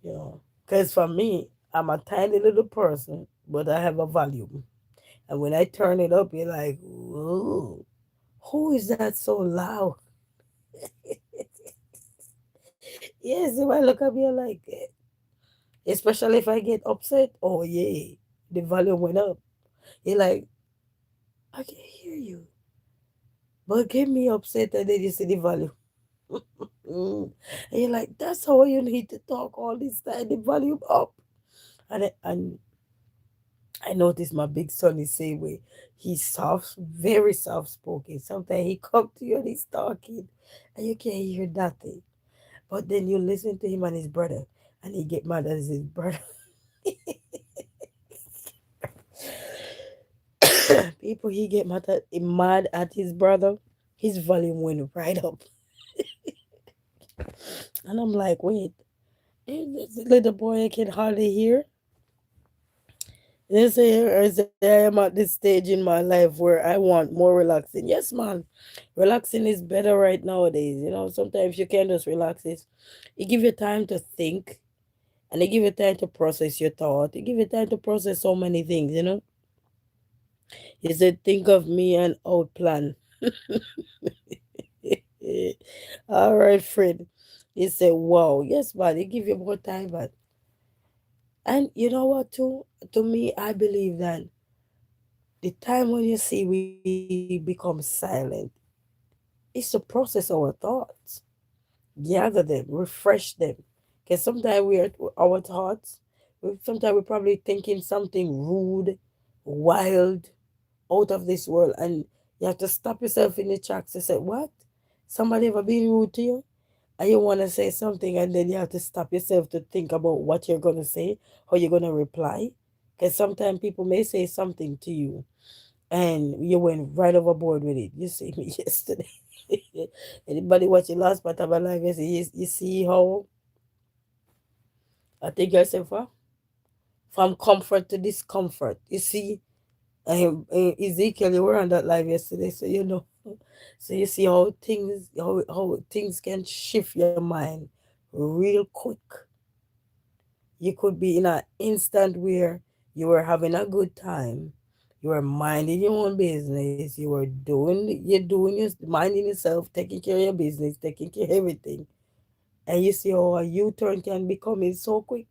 You know. Because for me, I'm a tiny little person, but I have a volume. And when I turn it up, you're like, whoa, who is that so loud? Yes, if I look up, you're like, especially if I get upset, oh yeah, the volume went up. You're like, I can hear you, but get me upset and then you see the volume. Mm. And you're like, that's how you need to talk all this time, the volume up. And I noticed my big son is same way. He's soft, very soft spoken. Sometimes he come to you and he's talking, and you can't hear nothing. But then you listen to him and his brother, and he get mad at his brother. People, he get mad at his brother. His volume went right up, and I'm like, wait, this little boy I can hardly hear. They say, I say I am at this stage in my life where I want more relaxing. Yes, man, relaxing is better right nowadays. Sometimes you can just relax. It give you time to think, and it give you time to process your thought. It give you time to process so many things. He said, think of me and out plan. All right, friend. He said, wow, yes, man, it give you more time, but and you know what too? To me, I believe that the time when you see we become silent is to process our thoughts, gather them, refresh them. Because sometimes we are our thoughts, sometimes we're probably thinking something rude, wild, out of this world, and you have to stop yourself in the tracks and say, what? Somebody ever been rude to you? And you want to say something, and then you have to stop yourself to think about what you're going to say, how you're going to reply. Because sometimes people may say something to you and you went right overboard with it. You see me yesterday. Anybody watching last part of my life, you see how I think I said from comfort to discomfort. You see, Ezekiel, you were on that live yesterday, so you know. So you see how things can shift your mind real quick. You could be in an instant where you were having a good time, you were minding your own business, you're doing your minding yourself, taking care of your business, taking care of everything, and you see how a U-turn can be coming so quick.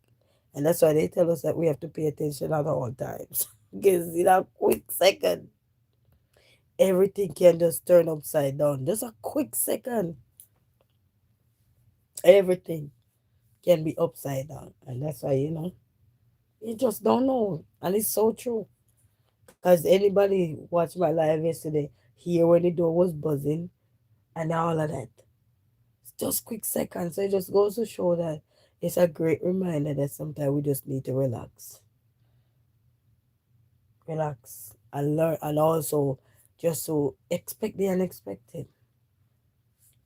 And that's why they tell us that we have to pay attention at all times. Because in a quick second, everything can just turn upside down. Just a quick second, everything can be upside down. And that's why, you just don't know. And it's so true. Because anybody watched my live yesterday, hear when the door was buzzing and all of that. It's just quick seconds. So it just goes to show that it's a great reminder that sometimes we just need to relax and learn, and also just to expect the unexpected.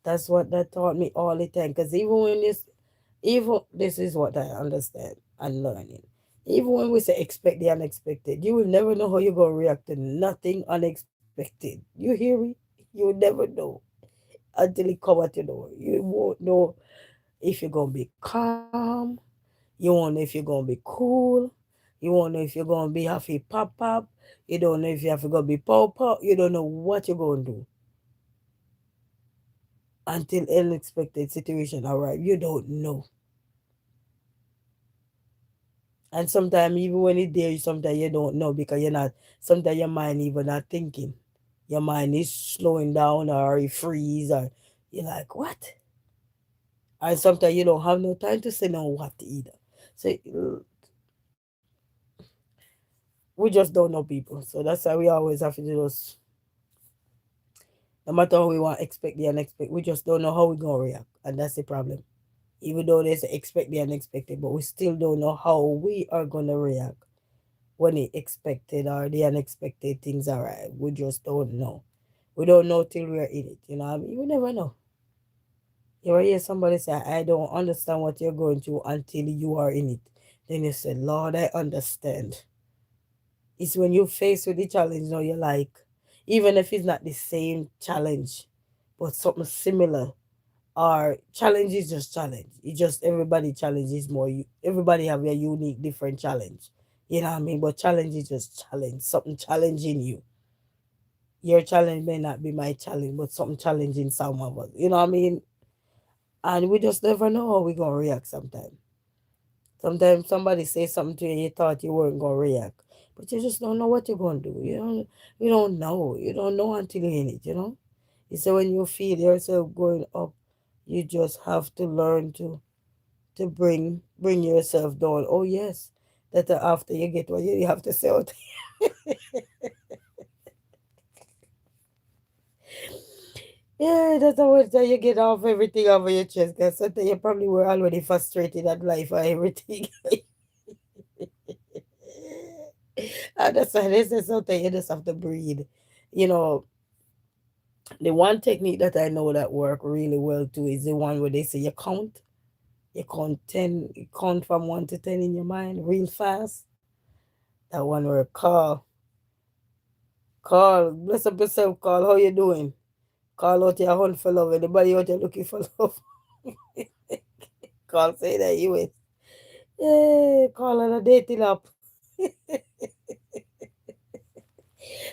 That's what that taught me all the time. Because even this is what I understand and learning. Even when we say expect the unexpected, you will never know how you're going to react to nothing unexpected. You hear me? You will never know until it come at your door. You won't know if you're going to be calm. You won't know if you're going to be cool. You won't know if you're going to be happy pop pop. You don't know if you have to go be pow pow. You don't know what you're going to do until unexpected situation arrive. You don't know. And sometimes even when it's there, sometimes you don't know because you're not. Sometimes your mind even not thinking. Your mind is slowing down or it freeze or you're like what? And sometimes you don't have no time to say no what either. So we just don't know people. So that's why we always have to just, no matter how we want expect the unexpected, we just don't know how we're gonna react. And that's the problem. Even though they say expect the unexpected, but we still don't know how we are gonna react when the expected or the unexpected things arrive. We just don't know. We don't know till we're in it. You know what I mean? You never know. You ever hear somebody say, I don't understand what you're going through until you are in it. Then you say, Lord, I understand. It's when you face with the challenge, you know, you're like, even if it's not the same challenge, but something similar, or challenge is just challenge. It just everybody challenge is more. Everybody have a unique, different challenge. You know what I mean? But challenge is just challenge. Something challenging you. Your challenge may not be my challenge, but something challenging some of us. You know what I mean? And we just never know how we're gonna react sometimes. Sometimes somebody say something to you and you thought you weren't gonna react. But you just don't know what you're gonna do. You don't know. You don't know until you're in it, you know? It's when you feel yourself going up, you just have to learn to bring yourself down. Oh yes. That after you get what you have to say out. Yeah, that's how much that you get off everything over your chest. Because sometimes you probably were already frustrated at life or everything. And that's why they say sometimes you just have to breathe. You know, the one technique that I know that work really well too is the one where they say you count. You count 10, you count from 1 to 10 in your mind real fast. That one where call, bless up yourself, call, how you doing? Call out your hunt for love. Anybody out there looking for love? Call, say that you is. Yeah, call on a dating app.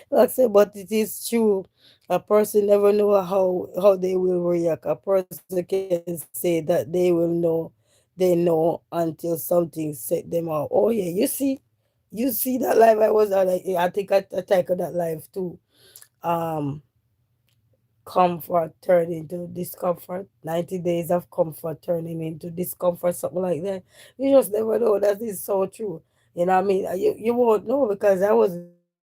Like I say, but it is true. A person never know how they will react. A person can say that they know until something set them off. Oh yeah, you see that life I was on. I think I take that life too. Um, comfort turned into discomfort. 90 days of comfort turning into discomfort, something like that. You just never know. That is so true. You know what I mean? You won't know because I was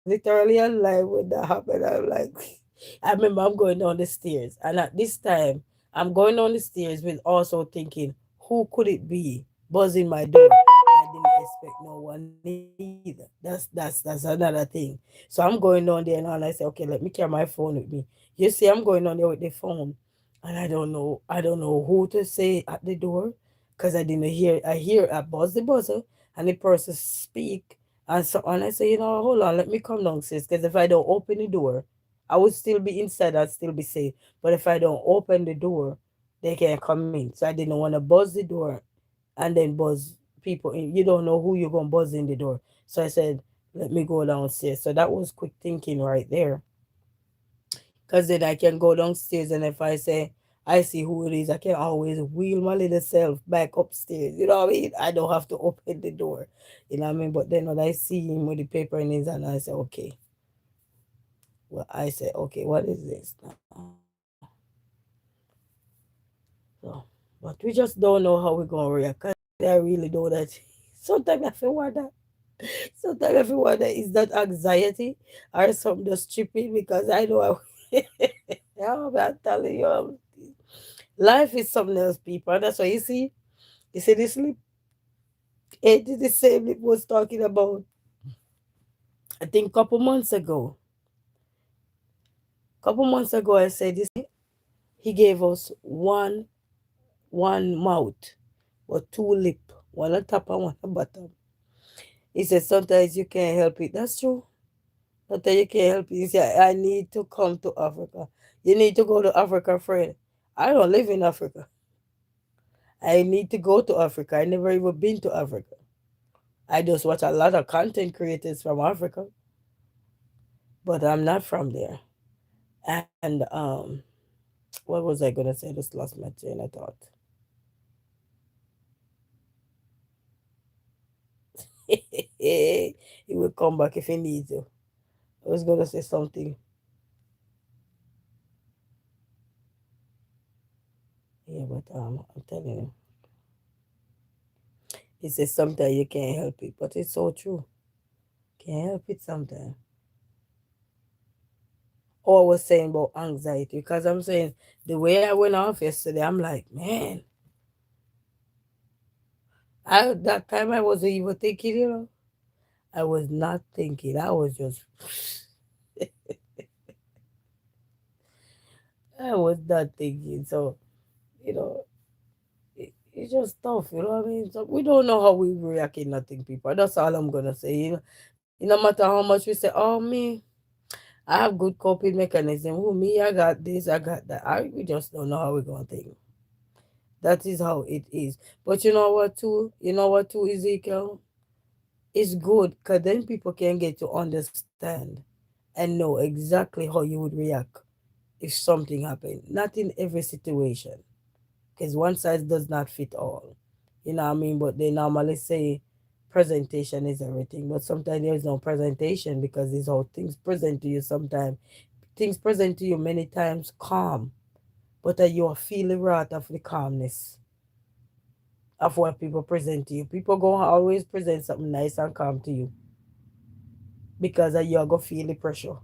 literally alive when that happened. I'm like, I remember I'm going down the stairs, and at this time, I'm going down the stairs with also thinking, who could it be buzzing my door? I didn't expect no one either. That's another thing. So I'm going down there and all. I say, okay, let me carry my phone with me. You see, I'm going on there with the phone, and I don't know who to say at the door, because I didn't hear. I buzz the buzzer, and the person speak, and so on. I say, hold on, let me come down, sis, because if I don't open the door, I would still be inside. I'd still be safe. But if I don't open the door, they can't come in. So I didn't want to buzz the door and then buzz people in. You don't know who you're gonna buzz in the door. So I said, let me go downstairs. So that was quick thinking right there. Because then I can go downstairs, and if I say I see who it is, I can always wheel my little self back upstairs. You know what I mean? I don't have to open the door. You know what I mean? But then when I see him with the paper in his hand, I say, okay. Well, I say, okay, what is this now? So, but we just don't know how we're gonna react. 'Cause I really know that. Sometimes I feel wonder. Sometimes I feel wonder, is that anxiety or something just tripping? Because I know I. Yeah, I'm telling you, life is something else, people. And that's why you see this sleep. It is the same it was talking about. I think couple months ago, I said this. He gave us one mouth, but two lip, one on top and one on bottom. He said sometimes you can't help it. That's true. Sometimes you can't help it. He said, I need to come to Africa. You need to go to Africa, friend. I don't live in Africa. I need to go to Africa. I never even been to Africa. I just watch a lot of content creators from Africa, but I'm not from there. And what was I gonna say? I just lost my train of thought. He will come back if he needs you. I was gonna say something. Yeah, but I'm telling you, he says sometimes you can't help it, but it's so true. Can't help it sometimes. Or I was saying about anxiety because I'm saying the way I went off yesterday, I'm like, man, I that time I wasn't even thinking, I was not thinking. I was just, I was not thinking. So, you know, it's just tough, you know what I mean? So we don't know how we react in nothing, people. That's all I'm gonna say. No matter how much we say, oh me, I have good coping mechanism. Who me, I got this, I got that. We just don't know how we're gonna think. That is how it is. But you know what too? You know what too, Ezekiel? It's good because then people can get to understand and know exactly how you would react if something happened. Not in every situation, because one size does not fit all. You know what I mean? But they normally say presentation is everything. But sometimes there's no presentation because it's how things present to you sometimes. Things present to you many times calm, but you are feeling wrath of the calmness of what people present to you. People go always present something nice and calm to you because you're going to feel the pressure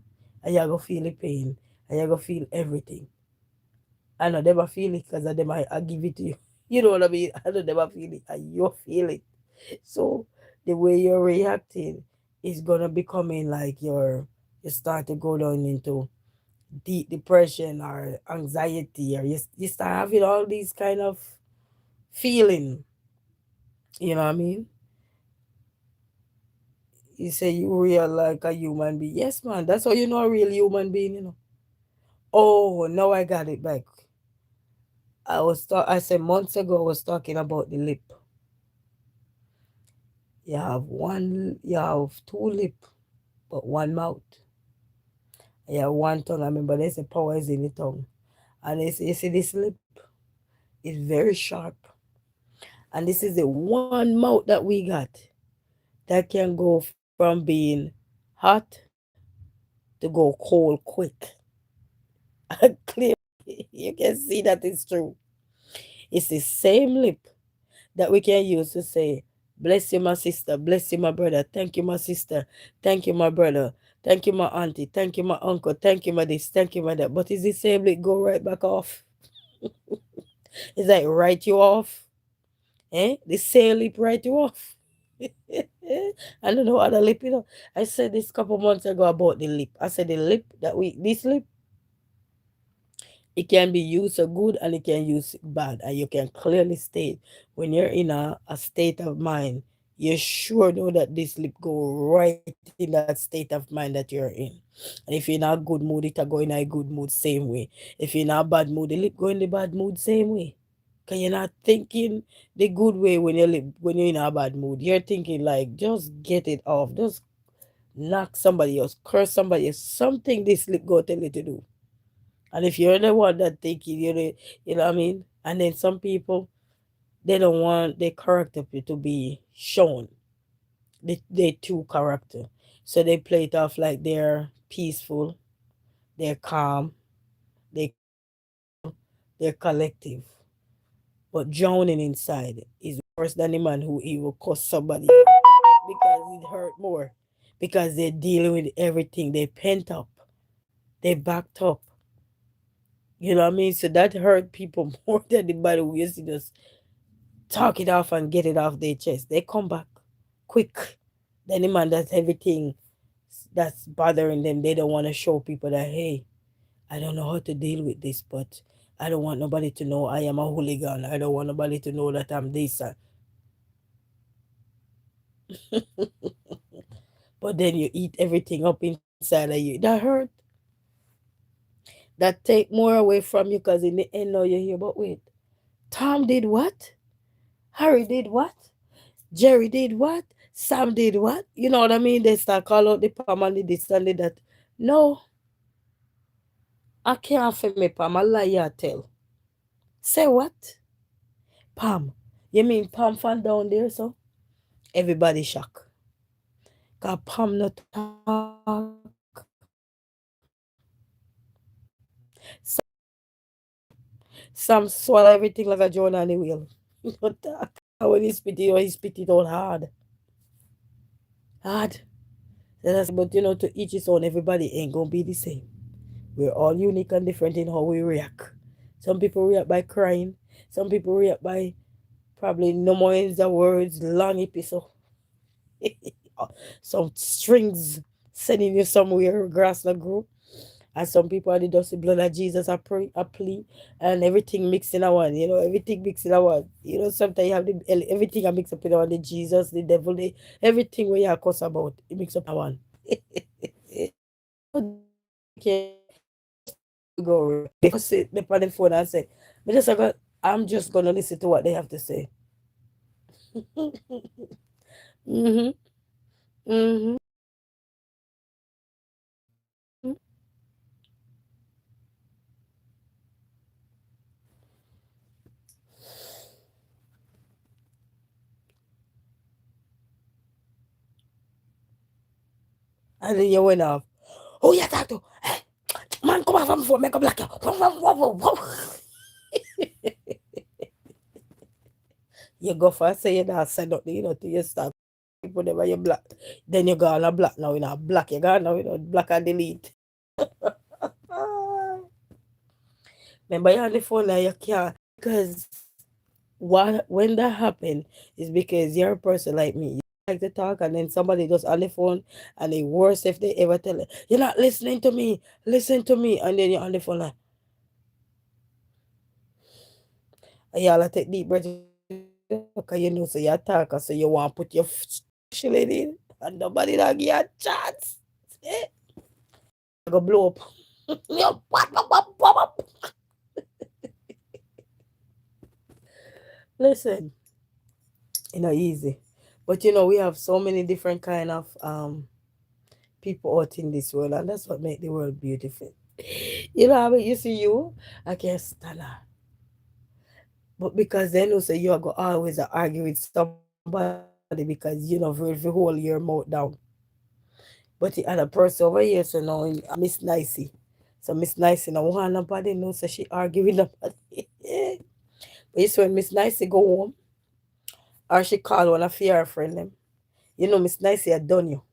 and you're going to feel the pain and you're going to feel everything. I know never feel it because I give it to you. You know what I mean? I don't never feel it and you feel it. So the way you're reacting is gonna becoming like you start to go down into deep depression or anxiety or you start having all these kind of feeling. You know what I mean? You say you real like a human being. Yes, man. That's how you know a real human being. Oh, now I got it back. I said months ago I was talking about the lip. You have two lip, but one mouth. You have one tongue. I remember there's a power is in the tongue. And you see this lip is very sharp. And this is the one mouth that we got that can go from being hot to go cold quick. Clear. You can see that it's true. It's the same lip that we can use to say, bless you, my sister, bless you, my brother, thank you, my sister, thank you, my brother, thank you, my auntie, thank you, my uncle, thank you, my this, thank you, my that. But it's the same lip go right back off. It's like write you off. The same lip write you off. I don't know how the lip. I said this couple months ago about the lip. I said the lip this lip, it can be used so good and it can use bad. And you can clearly state when you're in a state of mind, you sure know that this lip go right in that state of mind that you're in. And if you're in a good mood, it'll go in a good mood same way. If you're in a bad mood, the lip go in the bad mood same way. Cause you're not thinking the good way when you're in a bad mood. You're thinking like just get it off. Just knock somebody else, curse somebody else, something this lip go tell you to do. And if you're the one that thinking you know what I mean? And then some people they don't want their character to be shown. They true character. So they play it off like they're peaceful, they're calm, they're cool, they're collective. But drowning inside is worse than the man who he will cuss somebody because it hurt more. Because they're dealing with everything. They pent up. They backed up. You know what I mean? So that hurt people more than the body who used to just talk it off and get it off their chest. They come back quick. Then the man that's everything that's bothering them. They don't want to show people that, hey, I don't know how to deal with this, but I don't want nobody to know I am a hooligan. I don't want nobody to know that I'm this. But then you eat everything up inside of you. That hurt. That take more away from you because in the end now you hear, but wait, Tom did what? Harry did what? Jerry did what? Sam did what? You know what I mean? They start call out the Pam and the this and the that. No, I can't for me, Pam. I lie you tell. Say what? Pam. You mean Pam fan down there, so? Everybody shock. Cause Pam not talk. Sam swallow everything like a Jonah on the wheel. He don't talk. And when he spit it all hard. Hard. That's, but to each his own, everybody ain't gonna be the same. We're all unique and different in how we react. Some people react by crying. Some people react by probably no more ends of words, long episode. Some strings sending you somewhere, grass not grow. And some people are the dusty blood of Jesus I pray, I plea, and everything mixed in a one, everything mixed in a one. Sometimes you have everything I mix up in one, the Jesus, the devil, everything where you cuss about, it mix up in one. Okay, go sit on the phone and say, I'm just gonna listen to what they have to say. Mm-hmm. Mm-hmm. And then you went off. Who you talk to? Hey, man, come on from the phone, make a black. You go for say you not send out to your staff. Whenever you black. Then you go on a black now, black. You go now, black and delete. Remember you're on the phone now, you can't. Because when that happen is because you're a person like me. You like to talk and then somebody goes on the phone and the worst if they ever tell you, you're not listening to me, listen to me, and then you're on the phone like, and y'all take deep breath because so you talk so you want to put your shilling in and nobody not give you a chance. Eh? You go blow up. Listen, easy. But we have so many different kind of people out in this world, and that's what make the world beautiful. You see I can't stand her. But because they know say you're going to always argue with somebody because if you hold your mouth down. But the other person over here, so now Miss Nicey. So Miss Nicey now want nobody know so she argue with nobody. But you see when Miss Nicey go home, or she call one of her friend them, Miss Nicey had done you.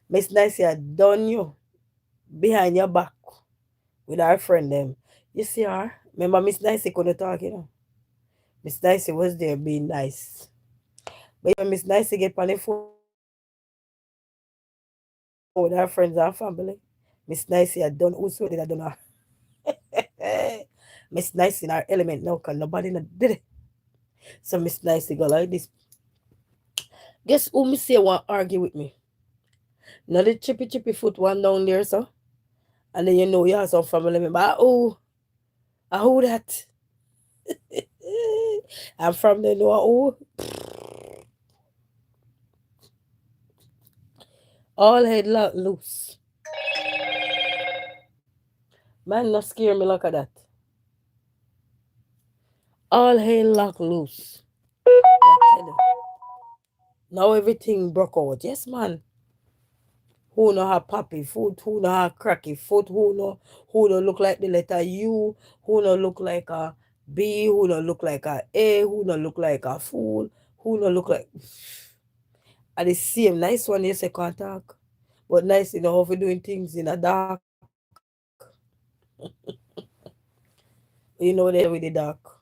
Miss Nicey had done you behind your back with her friend them. You see her? Remember Miss Nicey couldn't talk. Miss Nicey was there being nice. But when Miss Nicey get on the phone with her friends and family, Miss Nicey had done who's did I done her. Miss Nicey in her element now because nobody not did it. So Miss Nicey go like this. Guess who me say want argue with me? Now the chippy foot one down there, so. And then you have some family member. Oh, who that? I'm from the know who. All head lock loose. Man, not scare me like that. All head lock loose. I tell you. Now everything broke out. Yes, man. Who know have poppy foot, who know have cracky foot, who know look like the letter U, who know look like a B, who know look like a, who know look like a fool, who know look like and the same nice one you say can't talk. But nice how for doing things in a dark. They with the dark.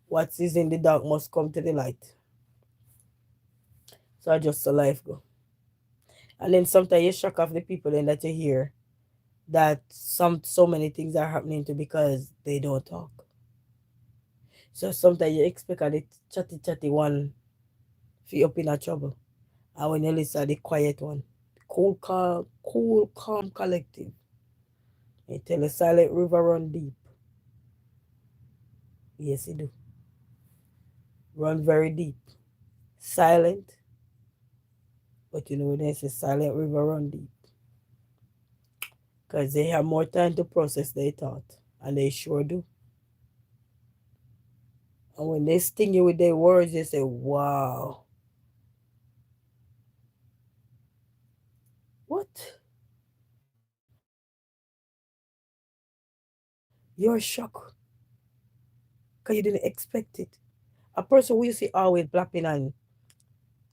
What is in the dark must come to the light. So I just saw life go. And then sometimes you shock off the people then that you hear that so many things are happening to because they don't talk. So sometimes you expect a chatty one feel up in a trouble. And when you listen to the quiet one, cool, calm, collective. You tell a silent river run deep. Yes, it do. Run very deep. Silent, but when they say silent river run deep. Because they have more time to process their thought. And they sure do. And when they sting you with their words, you say, wow. You're shocked because you didn't expect it. A person who you see always blapping and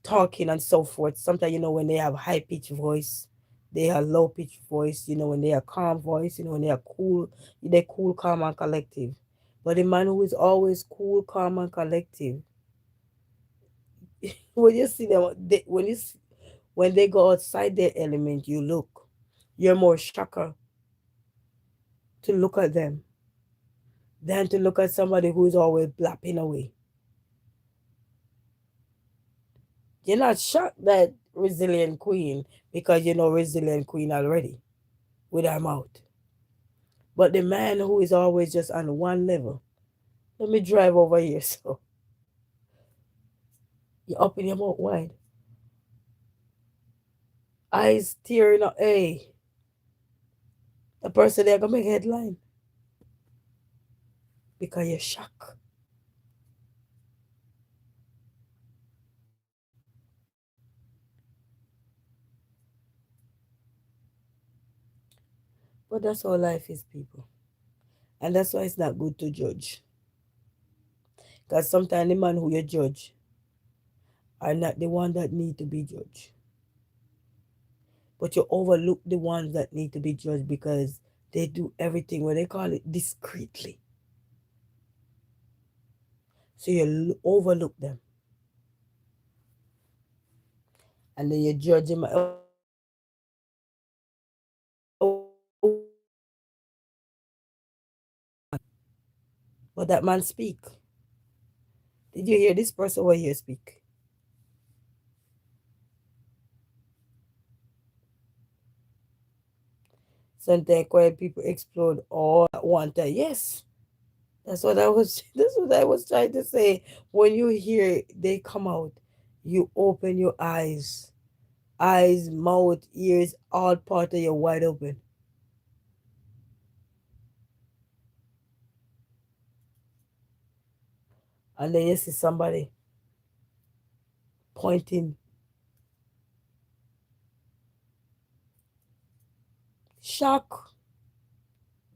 talking and so forth, sometimes when they have high pitched voice, they have low pitched voice, when they have calm voice, when they are cool, they're cool, calm, and collective. But the man who is always cool, calm, and collective, when you see them, when they go outside their element, you look, you're more shocker to look at them than to look at somebody who is always blapping away. You're not shocked that resilient queen because you know resilient queen already with her mouth. But the man who is always just on one level, let me drive over here. So you open your mouth wide, eyes tearing up. Hey, the person there gonna make headline because you're shocked. But that's how life is, people. And that's why it's not good to judge. Because sometimes the man who you judge are not the one that need to be judged. But you overlook the ones that need to be judged because they do everything what they call it discreetly. So you overlook them. And then you judge him. Oh, but that man speak. Did you hear this person over here speak? Sometimes quiet people explode all at one time. Yes, that's what I was. That's what I was trying to say. When you hear they come out, you open your eyes, mouth, ears, all part of you wide open, and then you see somebody pointing, shock,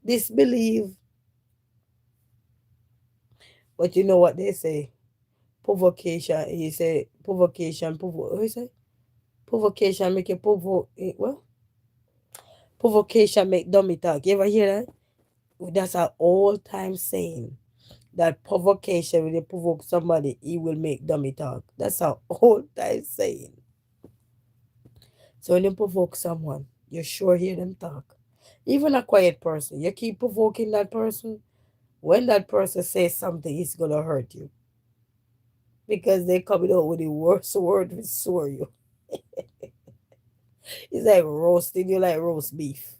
disbelief. But you know what they say? Provocation. You say provocation. What you say? Provocation make you provoke. Well, provocation make dummy talk. You ever hear that? That's an old time saying. That provocation, when you provoke somebody, he will make dummy talk. That's an old time saying. So when you provoke someone, you sure hear them talk. Even a quiet person, you keep provoking that person. When that person says something, it's gonna hurt you because they coming out with the worst word to sore you. It's like roasting you like roast beef.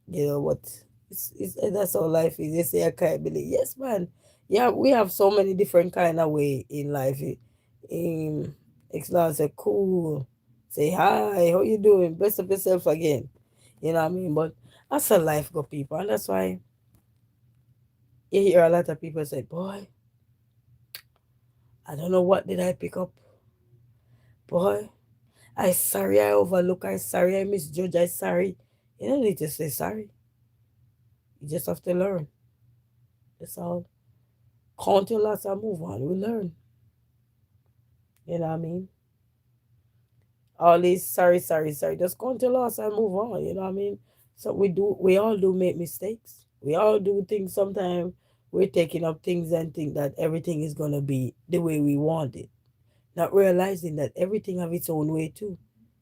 You know what? That's how life is. They say I can't believe. Yes, man. Yeah, we have so many different kind of way in life. In Excellence say cool, say hi, how you doing? Best of yourself again. You know what I mean? But that's a life go people, and that's why you hear a lot of people say, "Boy, I don't know what did I pick up. Boy, I sorry I overlook. I sorry I misjudge. I sorry." You don't need to say sorry. You just have to learn. That's all. Count your loss and move on. We learn. You know what I mean? All these sorry, sorry, sorry. Just count your loss and move on. You know what I mean? So we all do make mistakes. We all do things sometimes. We're taking up things and think that everything is gonna be the way we want it. Not realizing that everything have its own way too.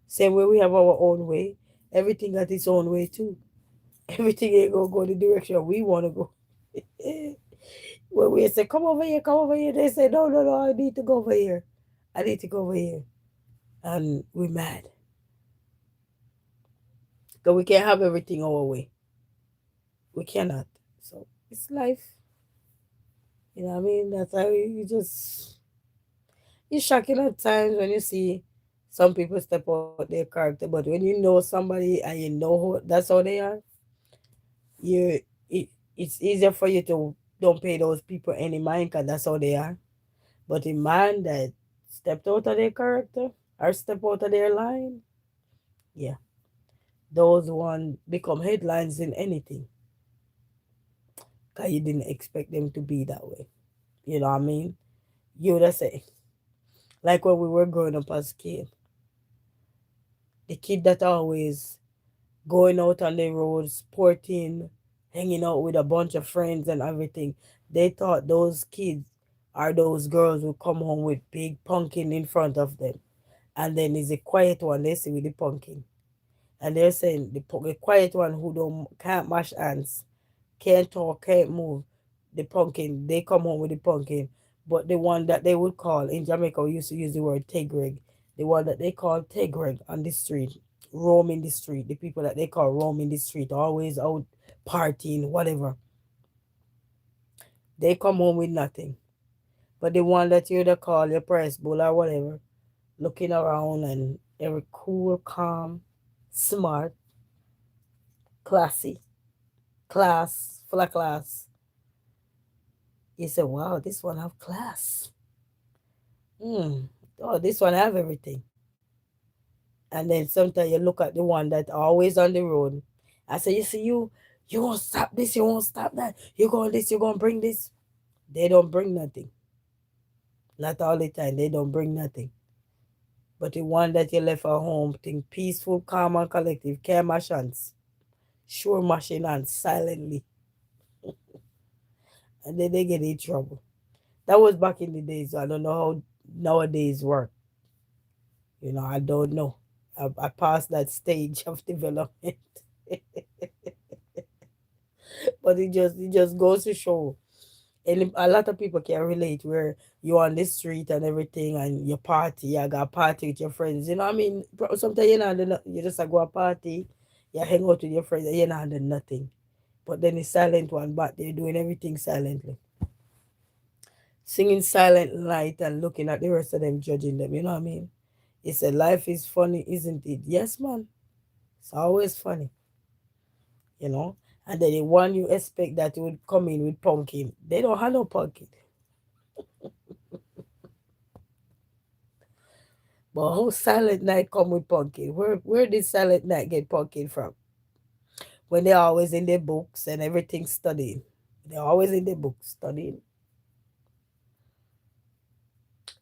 Same way we have our own way, everything got its own way too. Everything ain't gonna go the direction we wanna go. When we say, come over here, they say, no, no, no, I need to go over here. I need to go over here. And we're mad. Because we can't have everything our way. We cannot. So it's life. You know what I mean? That's how you just, it's shocking at times when you see some people step out their character. But when you know somebody and you know that's how they are, you it's easier for you to don't pay those people any mind because that's how they are. But a man that stepped out of their character or step out of their line, yeah, those one become headlines in anything. because you didn't expect them to be that way. You know what I mean? You would have say, like when we were growing up as kids, the kid that always going out on the road, sporting, hanging out with a bunch of friends and everything, they thought those kids or those girls would come home with big pumpkin in front of them. And then is a quiet one they see with the pumpkin. And they're saying the quiet one who don't can't mash hands, can't talk, can't move, the pumpkin, they come home with the pumpkin. But the one that they would call in Jamaica, we used to use the word tegreg. The one that they call tegreg on the street, roaming the street, the people that they call roaming the street, always out partying, whatever. They come home with nothing. But the one that you would call your press bull or whatever, looking around and every cool, calm, smart, classy, class, full of class. You say, wow, this one have class. Hmm. Oh, this one have everything. And then sometimes you look at the one that always on the road. I say, you see, you won't stop this, you won't stop that. You going this, you gonna bring this. They don't bring nothing. Not all the time. They don't bring nothing. But the one that you left at home, think peaceful, calm, and collective, care my chance. Sure machine hands silently. And then they get in trouble. That was back in the days. So I don't know how nowadays work. I don't know. I passed that stage of development. But it just goes to show. And a lot of people can relate where you're on the street and everything and you party, you got a party with your friends. You know what I mean? Sometimes you just go a party, you hang out with your friends and you're not doing nothing. But then the silent one, but they're doing everything silently. Singing silent night and looking at the rest of them, judging them. You know what I mean? It's a life is funny, isn't it? Yes, man. It's always funny, you know. And then the one you expect that would come in with pumpkin, they don't have no pumpkin. But how Silent Night come with pumpkin? Where did Silent Night get pumpkin from? When they're always in their books and everything studying. They're always in their books studying.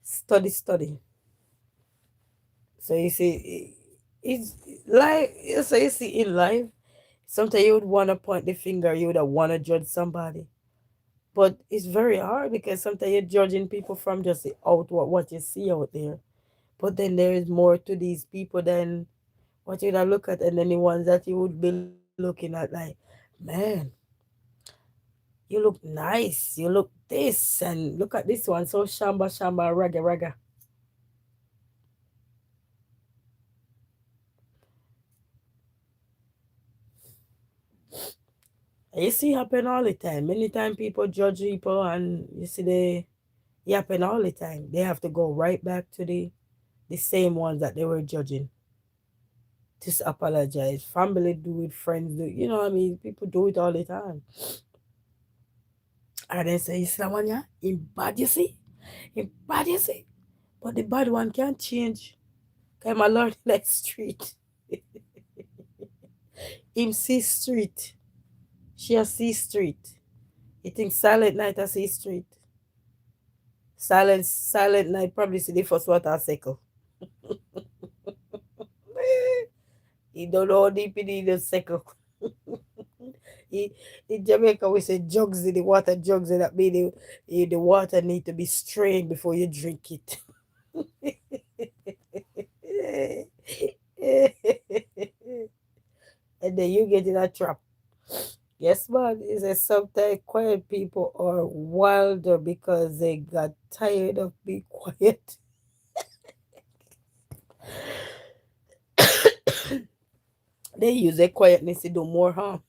Study. So you see, it's like, so you see in life, sometimes you would want to point the finger, you would want to judge somebody. But it's very hard because sometimes you're judging people from just the outward, what you see out there. But then there is more to these people than what you'd look at, and then the ones that you would be looking at like, man, you look nice, you look this, and look at this one, so shamba, raga. You see happen all the time. Many times people judge people and you see it happen all the time. They have to go right back to the same ones that they were judging. Just apologize. Family do it, friends do it. You know what I mean? People do it all the time. And then say, you see that one, yeah? In bad, you see? In bad, you see? But the bad one can't change. Cause my Lord like street. Him see street. She a see street. You think Silent Night a see street? Silent Night probably see the first water cycle. He don't know how deep it is the cycle. He, in Jamaica, we say jugs in the water, jugs in that mean the water need to be strained before you drink it. And then you get in a trap. Yes, man. It's a sometimes quiet people are wilder because they got tired of being quiet. They use their quietness to do more harm.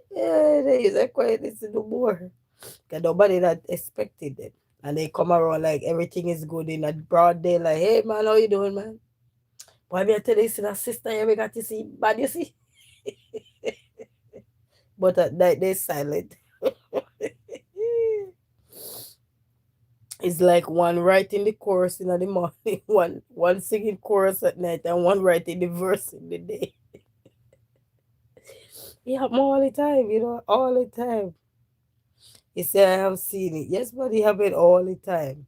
Yeah, they use their quietness to do more. Because nobody that expected it. And they come around like everything is good in a broad day, like, hey man, how you doing, man? Why me I tell you, see that sister you got to see bad, you see? But at night they're silent. It's like one writing the chorus in the morning, one singing chorus at night, and one writing the verse in the day. It happen all the time, all the time. You say I have seen it. Yes, but it happen all the time.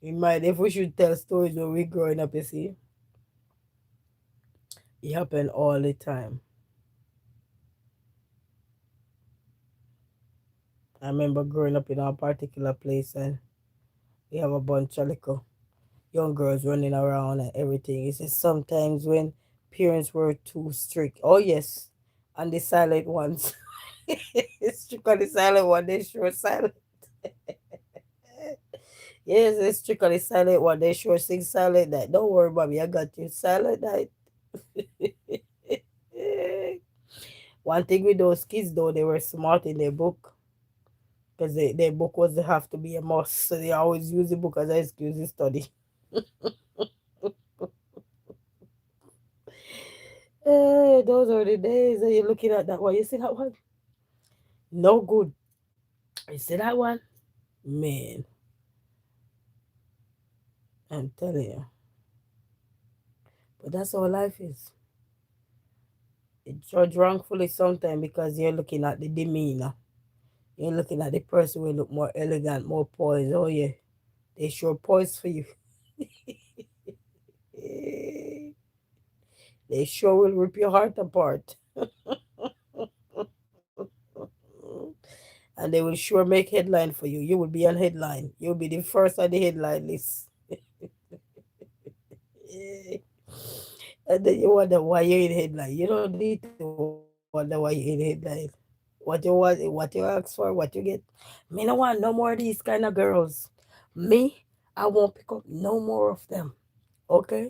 In mind, if we should tell stories when we growing up, you see, it happen all the time. I remember growing up in a particular place and we have a bunch of little young girls running around and everything. He says sometimes when parents were too strict, oh yes, and the silent ones, strict on the silent one, they sure silent. Yes, it's strict on the silent one, they sure sing silent night. Don't worry, mommy, I got you silent night. One thing with those kids though, they were smart in their book because their book was have to be a must, so they always use the book as an excuse to study. Those are the days that you're looking at that one. You see that one? No good. You see that one? Man, I'm telling you. But that's how life is. You judge wrongfully sometimes because you're looking at the demeanor. You're looking at the person who look more elegant, more poised. Oh yeah, they sure poised for you. They sure will rip your heart apart. And they will sure make headline for you. You will be on headline. You'll be the first on the headline list. And then you wonder why you're in headline. You don't need to wonder why you're in headline. What you want, what you ask for, what you get. Me no want no more of these kind of girls. Me, I won't pick up no more of them. Okay?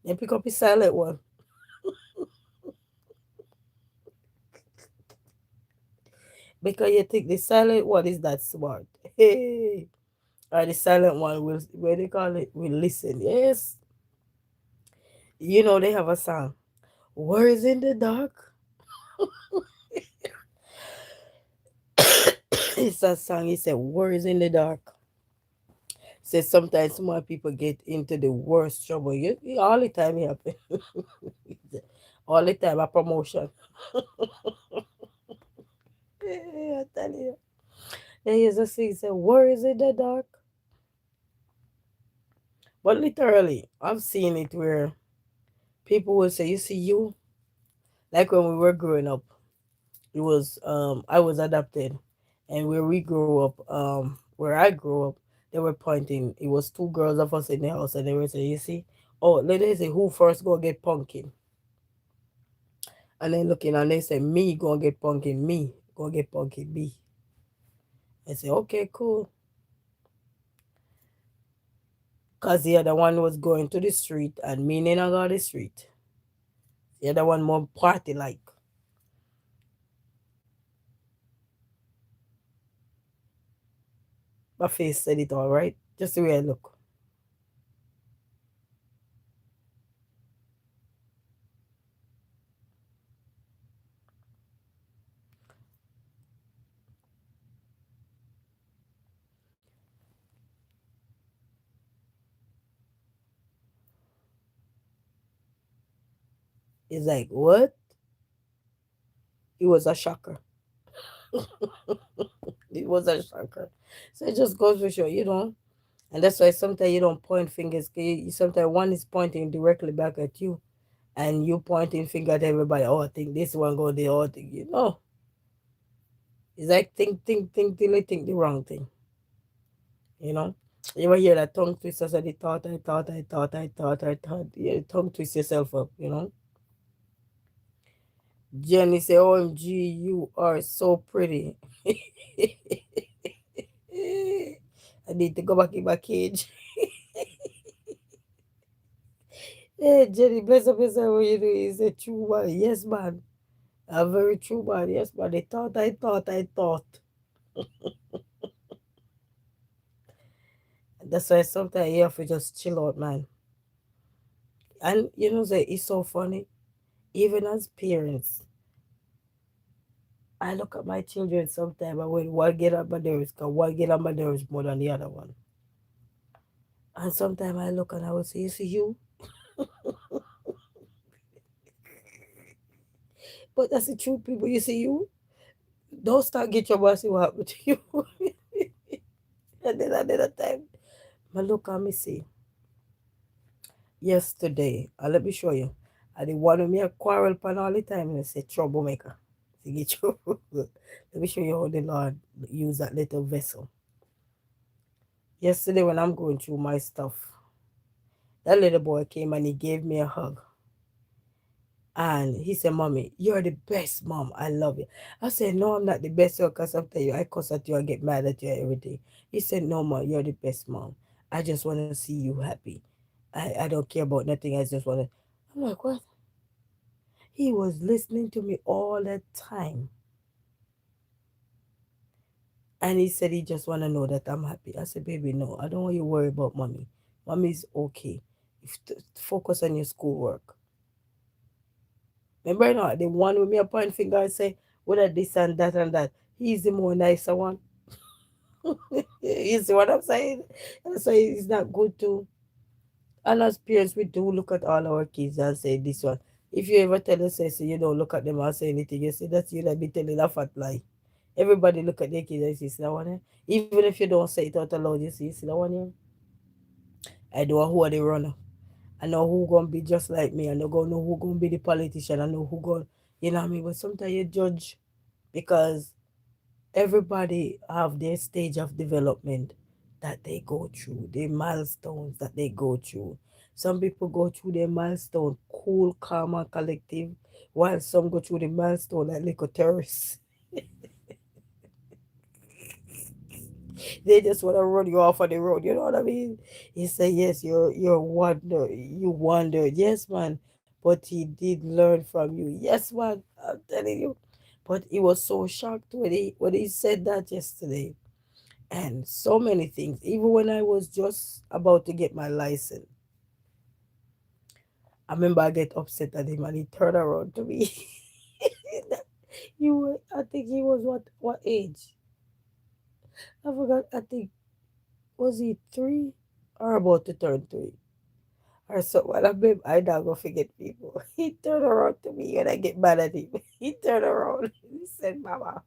Then pick up the silent one. Because you think the silent one is that smart. Hey. Or the silent one will, what they call it, will listen. Yes. They have a song. Words in the dark. It's a song. He said, words in the dark. Says sometimes small people get into the worst trouble. All the time it happen. All the time a promotion. I tell you. There is a thing say words in the dark. But literally, I've seen it where people will say, you see you, like when we were growing up, it was I was adopted, and where we grew up, where I grew up, they were pointing, it was two girls of us in the house, and they were saying, you see, oh, let they say who first go get pumpkin. And then looking and they say, me gonna get pumpkin, me gonna get pumpkin, me. I say, okay, cool. Cause the other one was going to the street and me ain't go to the street. The other one more party like. My face said it all right. Just the way I look. It's like, what? It was a shocker. It was a shocker. So it just goes to show. And that's why sometimes you don't point fingers. Sometimes one is pointing directly back at you, and you pointing finger at everybody. Oh, I think this one go the other thing. It's like think till they think the wrong thing. You know. You ever hear that tongue twister? So the thought, I thought, I thought, I thought, I thought. Yeah, tongue twist yourself up. Jenny say, OMG, you are so pretty. I need to go back in my cage. Hey, Jenny, bless up yourself what you do. Is a true man. Yes, man. A very true man. Yes, man. I thought, I thought, I thought. That's why sometimes you have to just chill out, man. And say it's so funny. Even as parents, I look at my children sometimes and when one get on my nerves, because one get on my nerves more than the other one. And sometimes I look and I will say, you see you? But that's the truth, people. You see, you don't start get your boss see what happened to you. And then another time, I look at me see, yesterday, let me show you. I the one with me a quarrel pan all the time and I say troublemaker. To get trouble. Let me show you how the Lord use that little vessel. Yesterday when I'm going through my stuff, that little boy came and he gave me a hug. And he said, Mommy, you're the best mom. I love you. I said, No, I'm not the best because after you, I cuss at you, I get mad at you every day. He said, No, Mom, you're the best mom. I just want to see you happy. I don't care about nothing. I just want to. I'm like, What? He was listening to me all the time. And he said he just want to know that I'm happy. I said, Baby, no, I don't want you to worry about mommy. Mommy's okay. Focus on your schoolwork. Remember now, the one with me a point finger and say, what are this and that and that. He's the more nicer one. You see what I'm saying? And so it's not good to. And as parents, we do look at all our kids and say this one. If you ever tell us, say, you don't look at them and say anything, you say that's you that be telling a fat lie. Everybody look at their kids and say, see that one here? Even if you don't say it out aloud, you see that one here? I know who are the runner. I know who gonna be just like me. I know who gonna be the politician. I know who gonna, you know what I mean? But sometimes you judge because everybody have their stage of development that they go through, their milestones that they go through. Some people go through their milestone cool, calm, and collective, while some go through the milestone like little terrorists. They just want to run you off on the road. You know what I mean? He said, yes, you wonder. Yes, man. But he did learn from you. Yes, man. I'm telling you. But he was so shocked when he said that yesterday. And so many things. Even when I was just about to get my license, I remember I get upset at him and he turned around to me. I think he was what age? I forgot. I think was he 3 or about to turn 3 or so. When I not gonna forget people. He turned around to me when I get mad at him. He turned around. He said, "Mama,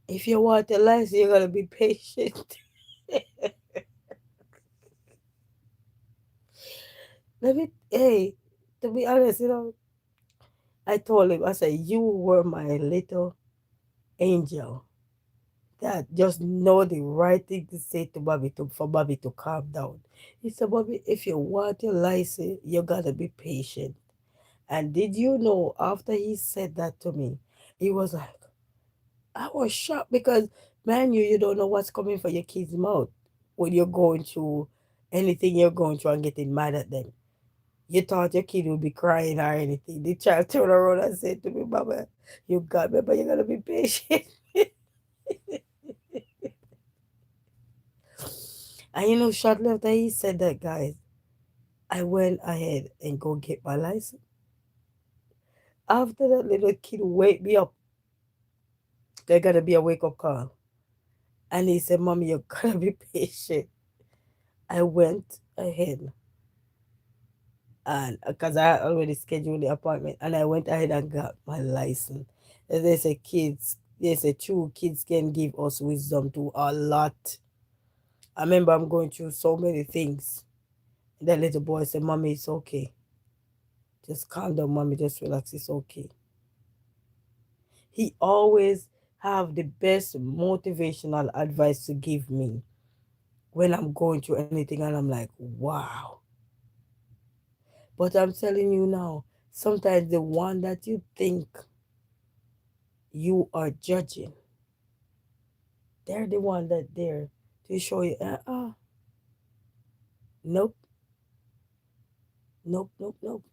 if you want a license, you gotta be patient." Hey, to be honest, I told him, I said, you were my little angel that just know the right thing to say to Bobby for Bobby to calm down. He said, Bobby, if you want your license, you gotta be patient. And did you know after he said that to me, he was like, I was shocked because man, you don't know what's coming for your kid's mouth when you're going through anything you're going through and getting mad at them. You thought your kid would be crying or anything. The child turned around and said to me, Mama, you got me, but you gotta be patient. And shortly after he said that, guys, I went ahead and go get my license. After that little kid wake me up, there gotta be a wake up call. And he said, Mommy, you gotta be patient. I went ahead and because I already scheduled the appointment and I went ahead and got my license. And they say true kids can give us wisdom to a lot. I remember I'm going through so many things. That little boy said, Mommy, it's okay. Just calm down, Mommy, just relax, it's okay. He always have the best motivational advice to give me when I'm going through anything and I'm like, wow. But I'm telling you now, sometimes the one that you think you are judging, they're the one that there to show you, nope, nope, nope, nope.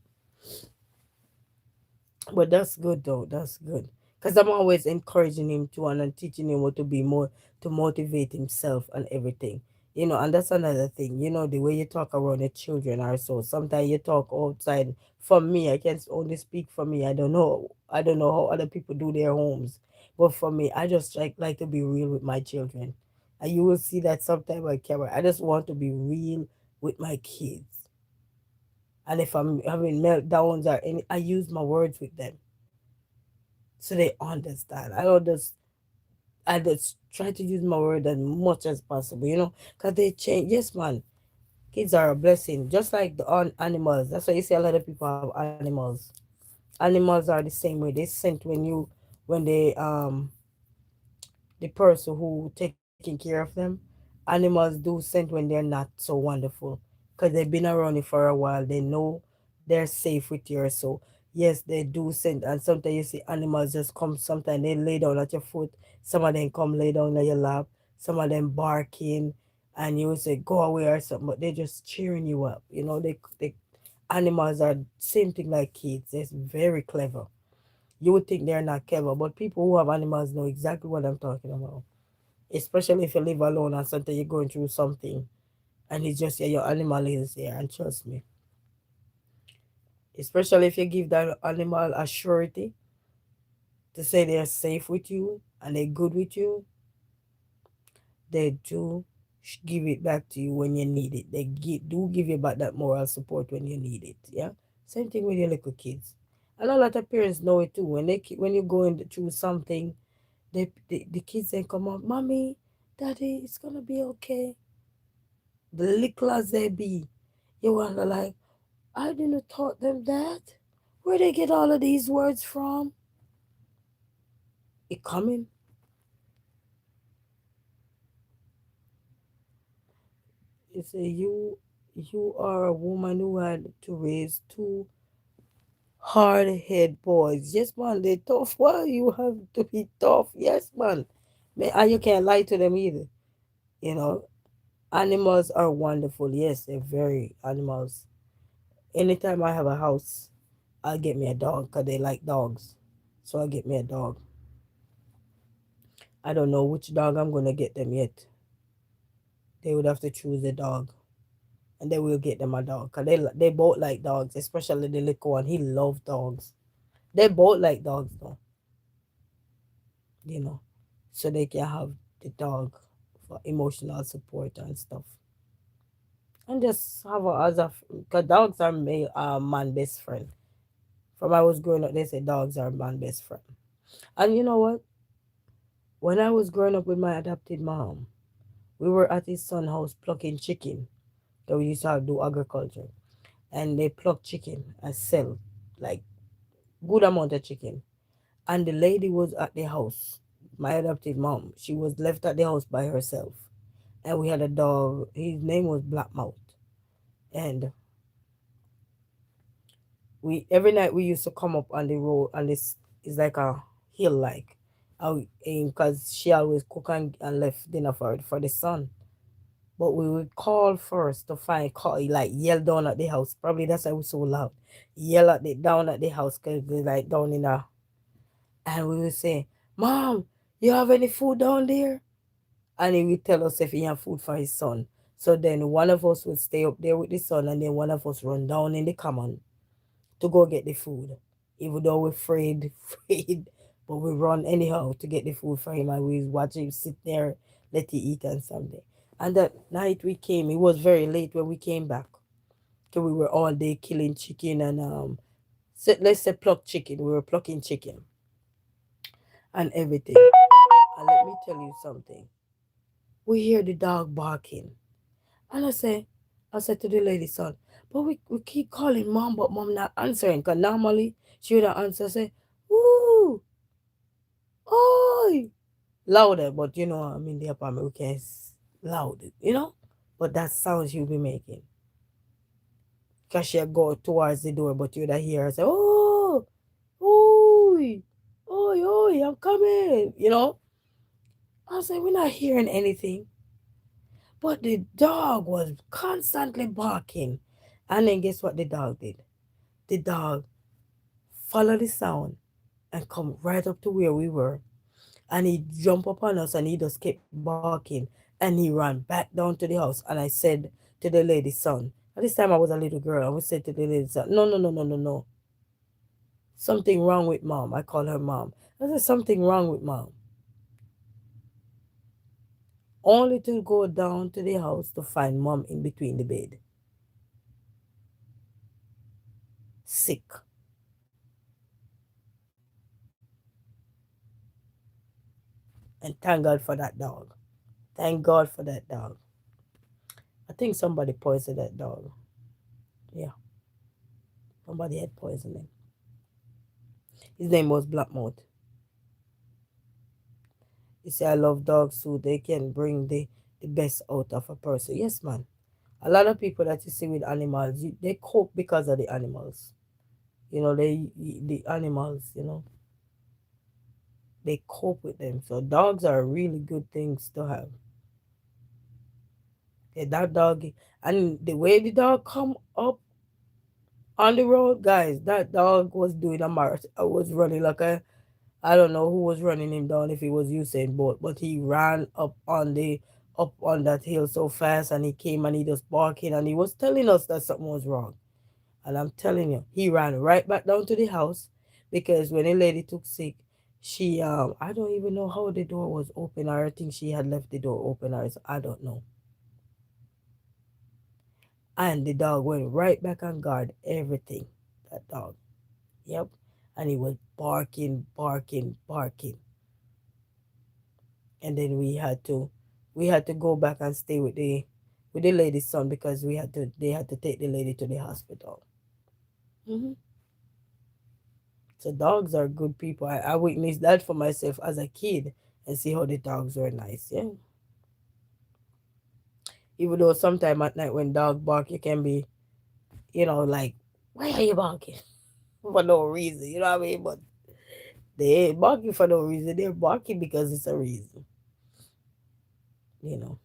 But that's good though. That's good. Because I'm always encouraging him to and teaching him what to be more to motivate himself and everything. And that's another thing. The way you talk around the children are so sometimes you talk outside. For me, I can only speak for me. I don't know. I don't know how other people do their homes. But for me, I just like to be real with my children. And you will see that sometime on camera. I just want to be real with my kids. And if I'm having meltdowns or any, I use my words with them so they understand. I just try to use my word as much as possible, because they change. Yes, man, kids are a blessing, just like the animals. That's why you see a lot of people have animals. Animals are the same way. They scent when the person who taking care of them. Animals do scent when they're not so wonderful because they've been around you for a while. They know they're safe with you. So yes, they do scent. And sometimes you see animals just come. Sometimes they lay down at your foot. Some of them come lay down on your lap. Some of them barking, and you will say go away or something. But they're just cheering you up. They animals are same thing like kids. They're very clever. You would think they're not clever, but people who have animals know exactly what I'm talking about. Especially if you live alone and sometimes you're going through something and it's just your animal is there. And trust me, especially if you give that animal a surety to say they're safe with you and they're good with you, they do give it back to you when you need it. Do give you back that moral support when you need it. Yeah. Same thing with your little kids. And a lot of parents know it too. When you're going through something, the kids then come up, mommy, daddy, it's gonna be okay. The little as they be, you wonder like, I didn't taught them that. Where they get all of these words from? It coming. It say you are a woman who had to raise two hard head boys. Yes, man, they tough. Well, you have to be tough. Yes, man. And you can't lie to them either. You know, animals are wonderful. Yes, they're very animals. Anytime I have a house, I'll get me a dog because they like dogs. So I'll get me a dog. I don't know which dog I'm gonna get them yet. They would have to choose a dog, and they will get them a dog. Cause they both like dogs, especially the little one. He loves dogs. They both like dogs though, you know, so they can have the dog for emotional support and stuff, and just have a as a cause dogs are man best friend. From I was growing up, they say dogs are man best friend. And you know what? When I was growing up with my adopted mom, we were at his son house plucking chicken. That we used to do agriculture, and they pluck chicken and sell like good amount of chicken. And the lady was at the house, my adopted mom. She was left at the house by herself, and we had a dog. His name was Blackmouth, and we every night we used to come up on the road, and this is like a hill like, because she always cook and left dinner for the son. But we would call first to find call like yell down at the house. Probably that's why it was so loud. Yell at the down at the house because they like down in a, and we would say, Mom, you have any food down there? And he would tell us if he have food for his son. So then one of us would stay up there with the son, and then one of us run down in the common to go get the food. Even though we're afraid, afraid, but we run anyhow to get the food for him, and we watch him sit there, let he eat and something. And that night we came, it was very late when we came back. So we were all day killing chicken and let's say pluck chicken. We were plucking chicken and everything. And let me tell you something. We hear the dog barking. And I said to the lady son, but we keep calling mom, but mom not answering. Cause normally she would answer say, ooh, oi, louder. But I'm in the apartment, we can't loud, But that sound she'll be making. Cause she'll go towards the door, but you'd hear her say, oh, oi, oi, oi, I'm coming, I said, we're not hearing anything. But the dog was constantly barking. And then guess what the dog did? The dog followed the sound and come right up to where we were. And he jumped upon us and he just kept barking. And he ran back down to the house. And I said to the lady's son, at this time I was a little girl, I would say to the lady's son, no, no, no, no, no, no. Something wrong with mom. I call her mom. I said, something wrong with mom. Only to go down to the house to find mom in between the bed. sick. And thank God for that dog. Thank God for that dog. I think somebody poisoned that dog. Yeah, somebody had poisoned him. His name was Blackmouth. You see, I love dogs too. They can bring the best out of a person. Yes, man. A lot of people that you see with animals, they cope because of the animals. The animals, they cope with them. So dogs are really good things to have. Yeah, that dog, and the way the dog come up on the road, guys, that dog was doing a marathon. I was running like I don't know who was running him down if it was Usain Bolt, but he ran up on that hill so fast, and he came and he just barking, and he was telling us that something was wrong. And I'm telling you, he ran right back down to the house because when a lady took sick, she I don't even know how the door was open, or I think she had left the door open, or I don't know. And the dog went right back on guard everything. That dog. Yep. And he was barking, barking, barking. And then we had to go back and stay with the lady's son because they had to take the lady to the hospital. Hmm. So dogs are good people. I witnessed that for myself as a kid and see how the dogs were nice. Yeah. Even though sometime at night when dog bark, you can be, like, why are you barking? For no reason, you know what I mean? But they ain't barking for no reason. They're barking because it's a reason, you know.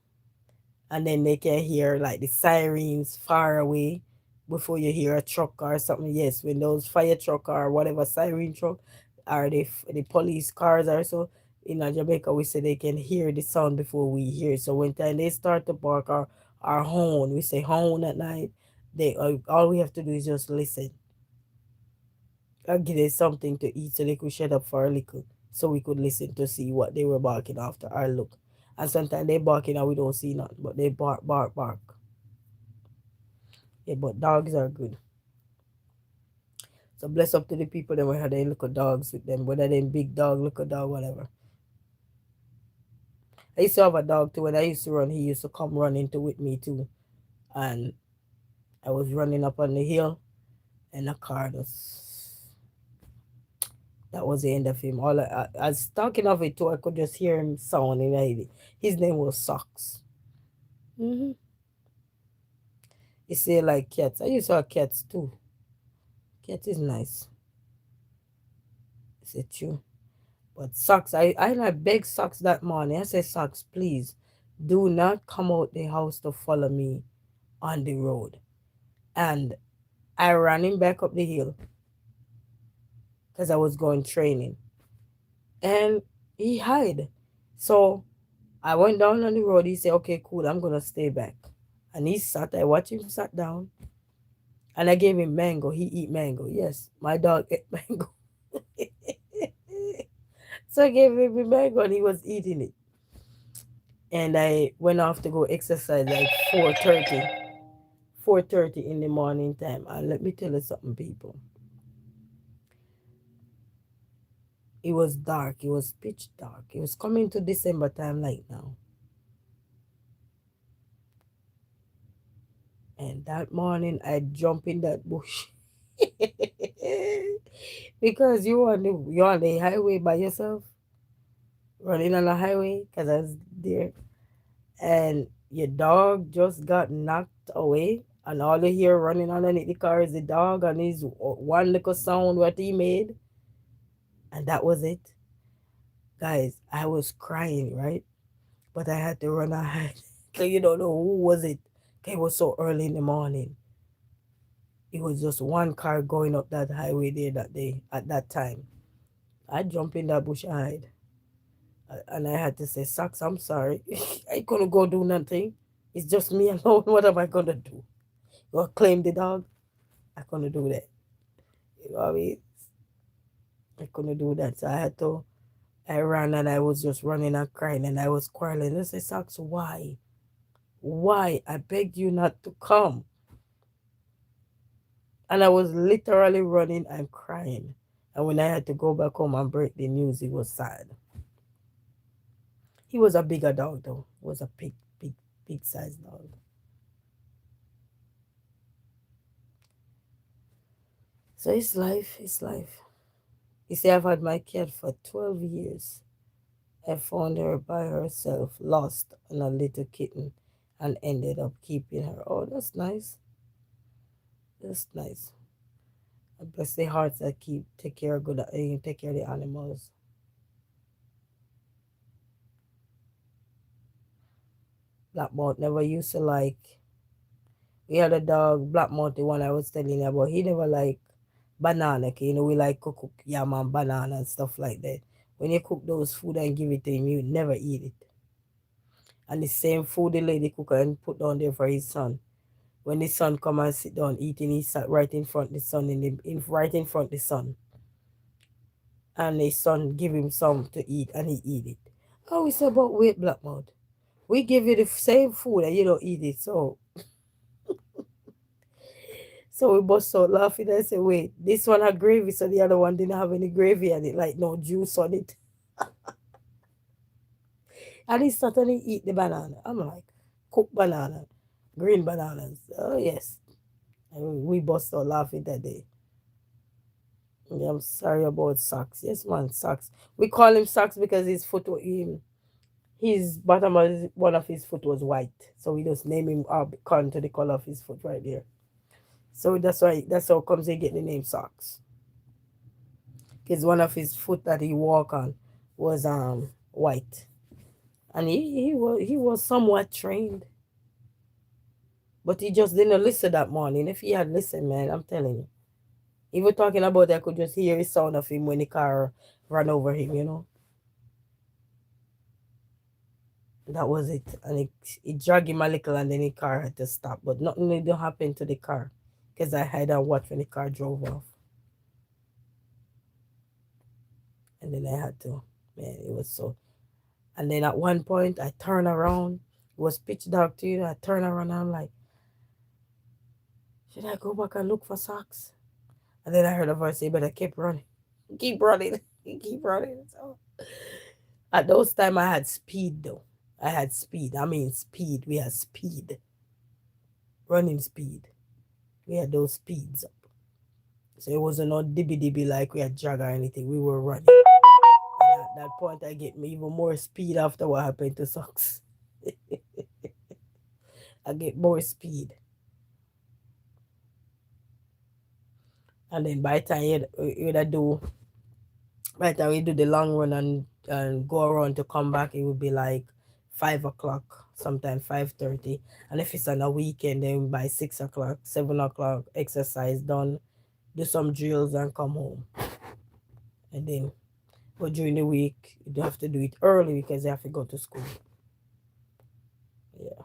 And then they can hear like the sirens far away before you hear a truck or something. Yes, when those fire truck or whatever siren truck or the police cars or so in Jamaica, we say they can hear the sound before we hear. So when time they start to bark or horn, we say horn at night. They all we have to do is just listen. I give them something to eat so they could shut up for a little so we could listen to see what they were barking after or look. And sometimes they barking and we don't see nothing, but they bark, bark, bark. Yeah, but dogs are good. So bless up to the people that had their little dogs with them, whether they big dog, little dog, whatever. I used to have a dog too. When I used to run, he used to come running to with me too. And I was running up on the hill and a car just that was the end of him. I was talking of it too. I could just hear him sounding. His name was Socks. Mm-hmm. He say like cats. I used to have cats too. Cat is nice. Is it true? But Socks, I like beg Socks that morning. I said, Socks, please do not come out the house to follow me on the road. And I ran him back up the hill because I was going training. And he hid. So I went down on the road. He said, okay, cool, I'm gonna stay back. And he sat, I watched him sat down. And I gave him mango. He eat mango. Yes, my dog ate mango. So I gave him mango and he was eating it. And I went off to go exercise like 4:30 in the morning time. And let me tell you something, people. It was dark. It was pitch dark. It was coming to December time like now. And that morning I jumped in that bush. Because you're on the highway by yourself, running on the highway, because I was there. And your dog just got knocked away. And all you hear running underneath the car is the dog and his one little sound what he made. And that was it. Guys, I was crying, right? But I had to run ahead. So you don't know who was it. It was so early in the morning. It was just one car going up that highway there that day at that time. I jumped in that bush and hide. And I had to say, Socks, I'm sorry. I couldn't go do nothing. It's just me alone. What am I gonna do? You claim the dog? I couldn't do that. You know what I mean? I couldn't do that. So I ran and I was just running and crying and I was quarreling. I said, Socks, why? Why? I begged you not to come. And I was literally running and crying. And when I had to go back home and break the news, it was sad. He was a bigger dog though. He was a big size dog. So it's life, it's life. You see, I've had my cat for 12 years. I found her by herself, lost on a little kitten, and ended up keeping her. Oh, that's nice. That's nice. Bless the hearts that keep take care of the animals. Blackmouth never used to like. We had a dog, Blackmouth, the one I was telling you about. He never like banana. Okay? You know, we like cook yam and banana and stuff like that. When you cook those food and give it to him, you never eat it. And the same food the lady cook and put down there for his son. When the son come and sit down eating, he sat right in front of the son right in front of the son. And the son give him some to eat and he eat it. Oh, we say about wait, Blackmouth. We give you the same food and you don't eat it. So we bust out laughing. I say, wait, this one had gravy, so the other one didn't have any gravy and it like no juice on it. And he started to eat the banana. I'm like, cooked banana, green bananas. Oh yes. And we bust out laughing that day. Yeah, I'm sorry about Socks. Yes, man, Socks. We call him Socks because his bottom of one of his foot was white. So we just name him up according to the color of his foot right there. So that's how comes he get the name Socks. Because one of his foot that he walk on was white. And he was somewhat trained. But he just didn't listen that morning. If he had listened, man, I'm telling you. Even talking about that, I could just hear the sound of him when the car ran over him. That was it. And it dragged him a little and then the car had to stop. But nothing didn't happen to the car. Because I had and watched when the car drove off. And then I had to. Man, it was so. And then at one point, I turned around. It was pitch dark to you. I turned around and I'm like, should I go back and look for Socks? And then I heard a voice say, but I keep running. Keep running. Keep running. So at those time I had speed though. I had speed. I mean speed. We had speed. Running speed. We had those speeds up. So it wasn't no dibby like we had jog or anything. We were running. And at that point I get me even more speed after what happened to Socks. I get more speed. And then by the time by the time we do the long run and go around to come back, it would be like 5 o'clock, sometimes 5:30. And if it's on a weekend, then by 6 o'clock, 7 o'clock, exercise done, do some drills and come home. And then, but during the week, you have to do it early because you have to go to school. Yeah.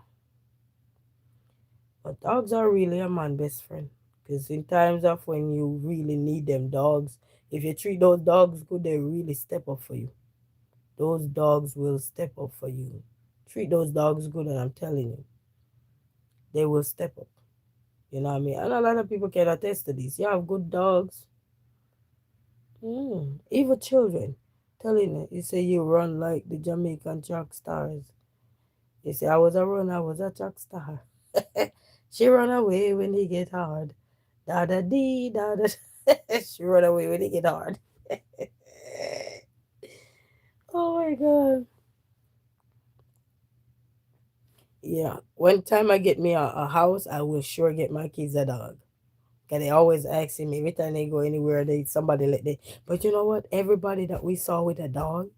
But dogs are really a man's best friend. Because in times of when you really need them dogs, if you treat those dogs good, they really step up for you. Those dogs will step up for you. Treat those dogs good, and I'm telling you, they will step up. You know what I mean? And a lot of people can attest to this. You have good dogs, even children. Telling you say you run like the Jamaican track stars. You say, I was a runner, I was a track star. She run away when they get hard. Da da dee, da da. She run away when they get hard. Oh my God. Yeah. One time I get me a house, I will sure get my kids a dog. Cause they always asking me every time they go anywhere, somebody let them. But you know what? Everybody that we saw with a dog,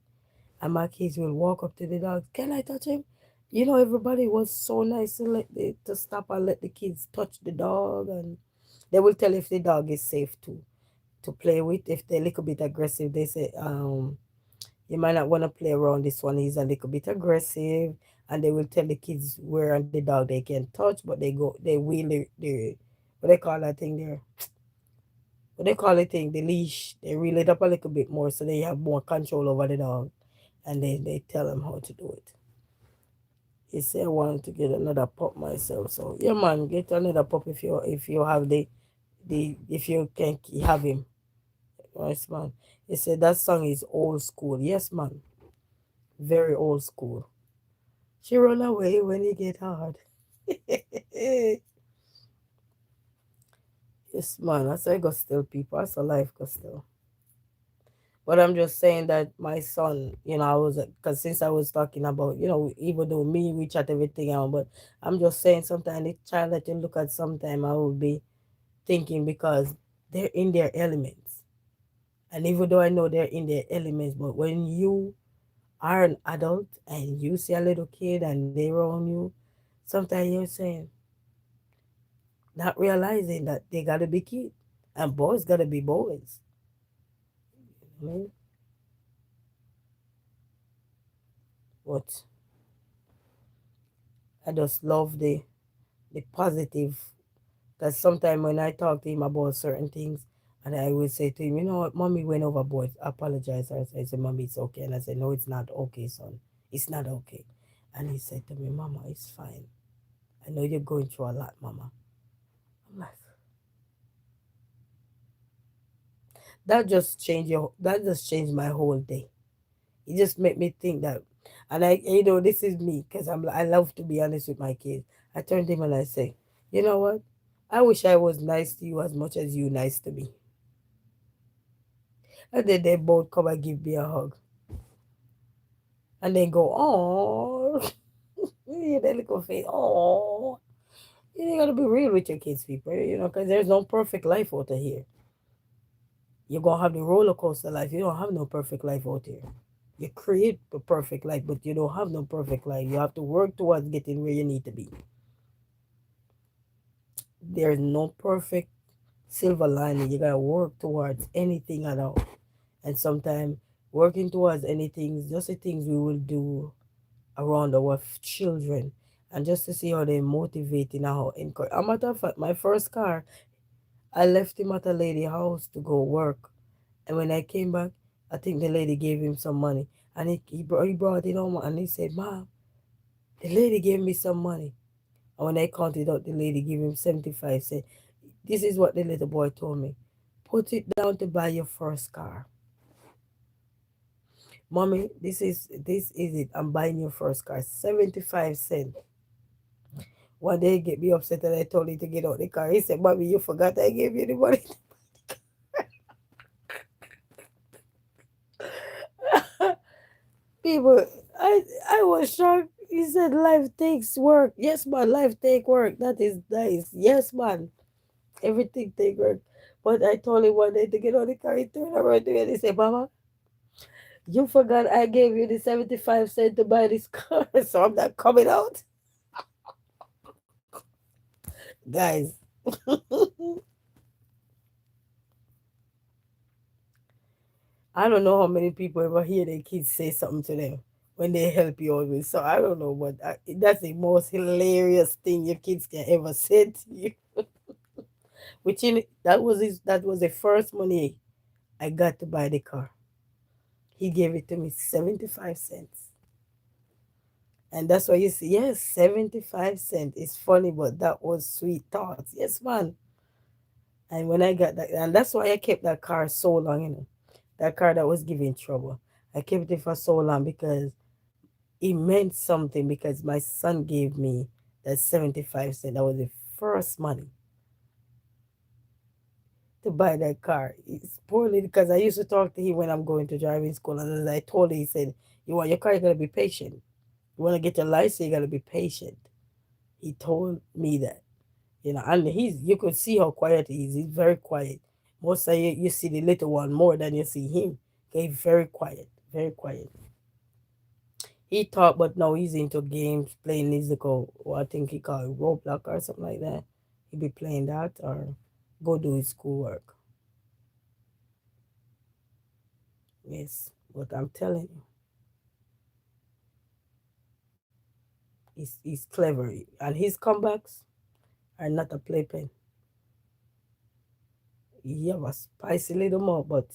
and my kids will walk up to the dog. Can I touch him? Everybody was so nice to stop and let the kids touch the dog, and they will tell if the dog is safe to play with. If they're a little bit aggressive, they say, you might not want to play around this one. He's a little bit aggressive, and they will tell the kids where on the dog they can touch, but they wheel the what they call that thing there. What they call it thing, the leash. They reel it up a little bit more so they have more control over the dog, and they tell them how to do it. He said I wanted to get another pup myself, so yeah, man, get another pup if you have if you can have him. Yes, man. He said that song is old school. Yes, man. Very old school. She run away when it get hard. Yes, man. That's I got still people. That's a life got still. But I'm just saying that my son, I was, because since I was talking about, even though me, we chat everything out, but I'm just saying sometimes the child that you look at sometime, I will be thinking because they're in their elements. And even though I know they're in their elements, but when you are an adult and you see a little kid and they're around you, sometimes you're saying, not realizing that they gotta be kids and boys gotta be boys. You know? But I just love the positive. Because sometimes when I talk to him about certain things, and I would say to him, you know what, mommy went overboard. I apologize. I said, mommy, it's okay. And I said, no, it's not okay, son. It's not okay. And he said to me, mama, it's fine. I know you're going through a lot, mama. I'm like, that just changed my whole day. It just made me think that, and this is me, because I love to be honest with my kids. I turned to him and I say, you know what? I wish I was nice to you as much as you nice to me. And then they both come and give me a hug. And then go, oh, yeah, that little face, oh. You gotta be real with your kids, people, because there's no perfect life out here. You're gonna have the roller coaster life. You don't have no perfect life out here. You create the perfect life, but you don't have no perfect life. You have to work towards getting where you need to be. There's no perfect silver lining. You gotta work towards anything at all. And sometimes working towards anything is just the things we will do around our children, and just to see how they motivate and how encourage. A matter of fact, my first car, I left him at a lady house to go work, and when I came back, I think the lady gave him some money, and he brought it home, and he said, "Mom, the lady gave me some money." And when I counted out, the lady gave him 75 cents. This is what the little boy told me: put it down to buy your first car. Mommy, this is it. I'm buying your first car. 75 cents. One day he get me upset and I told him to get out the car. He said, Mommy, you forgot I gave you the money. People, I was shocked. He said life takes work. Yes, man, life take work. That is nice. Yes, man. Everything take work. But I told him one day to get out the car. He turned around to me and he said, Mama, you forgot I gave you the 75 cents to buy this car, so I'm not coming out. Guys, I don't know how many people ever hear their kids say something to them when they help you always. So I don't know, but that's the most hilarious thing your kids can ever say to you. That was the first money I got to buy the car. He gave it to me 75 cents. And that's why you see, yes, 75 cents. It's funny, but that was sweet thoughts. Yes, man. And when I got that, and that's why I kept that car so long. That car that was giving trouble. I kept it for so long because it meant something, because my son gave me that 75 cents. That was the first money to buy that car. It's poorly because I used to talk to him when I'm going to driving school, and as I told him, he said, you want your car, you gotta be patient. You wanna get your license, you gotta be patient. He told me that. And you could see how quiet he is. He's very quiet. Most of you see the little one more than you see him. Okay, very quiet. Very quiet. He taught, but now he's into games, playing musical, or I think he call it Roblox or something like that. He be playing that or go do his schoolwork. Yes, but I'm telling you, he's clever, and his comebacks are not a playpen. He have a spicy little mouth, but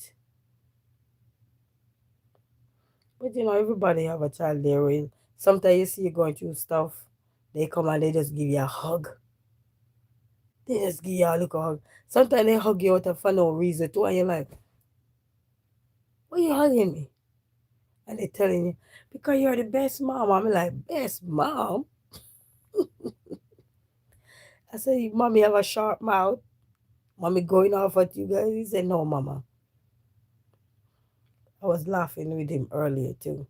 everybody have a child there. With sometimes you see you going through stuff, they come and they just give you a hug. They just give you a little hug. Sometimes they hug you out of for no reason too, and you're like, why you hugging me? And they're telling you, because you're the best mom. I'm like, best mom? I said, mommy have a sharp mouth. Mommy going off at you guys. He said, no, mama. I was laughing with him earlier too.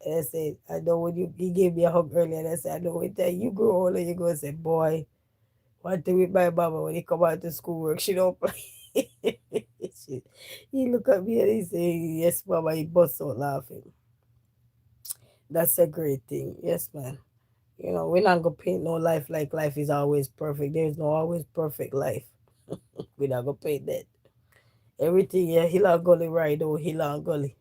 And I said, I know when he gave me a hug earlier, and I said, I know when you grow older, you go and say, boy, one thing with my mama, when he come out to school work, she don't play. He look at me and he say, yes, mama, he bust out laughing. That's a great thing. Yes, man. You know, we're not gonna paint no life like life is always perfect. There's no always perfect life. We're not gonna paint that. Everything, yeah, hill and gully ride or hill and gully.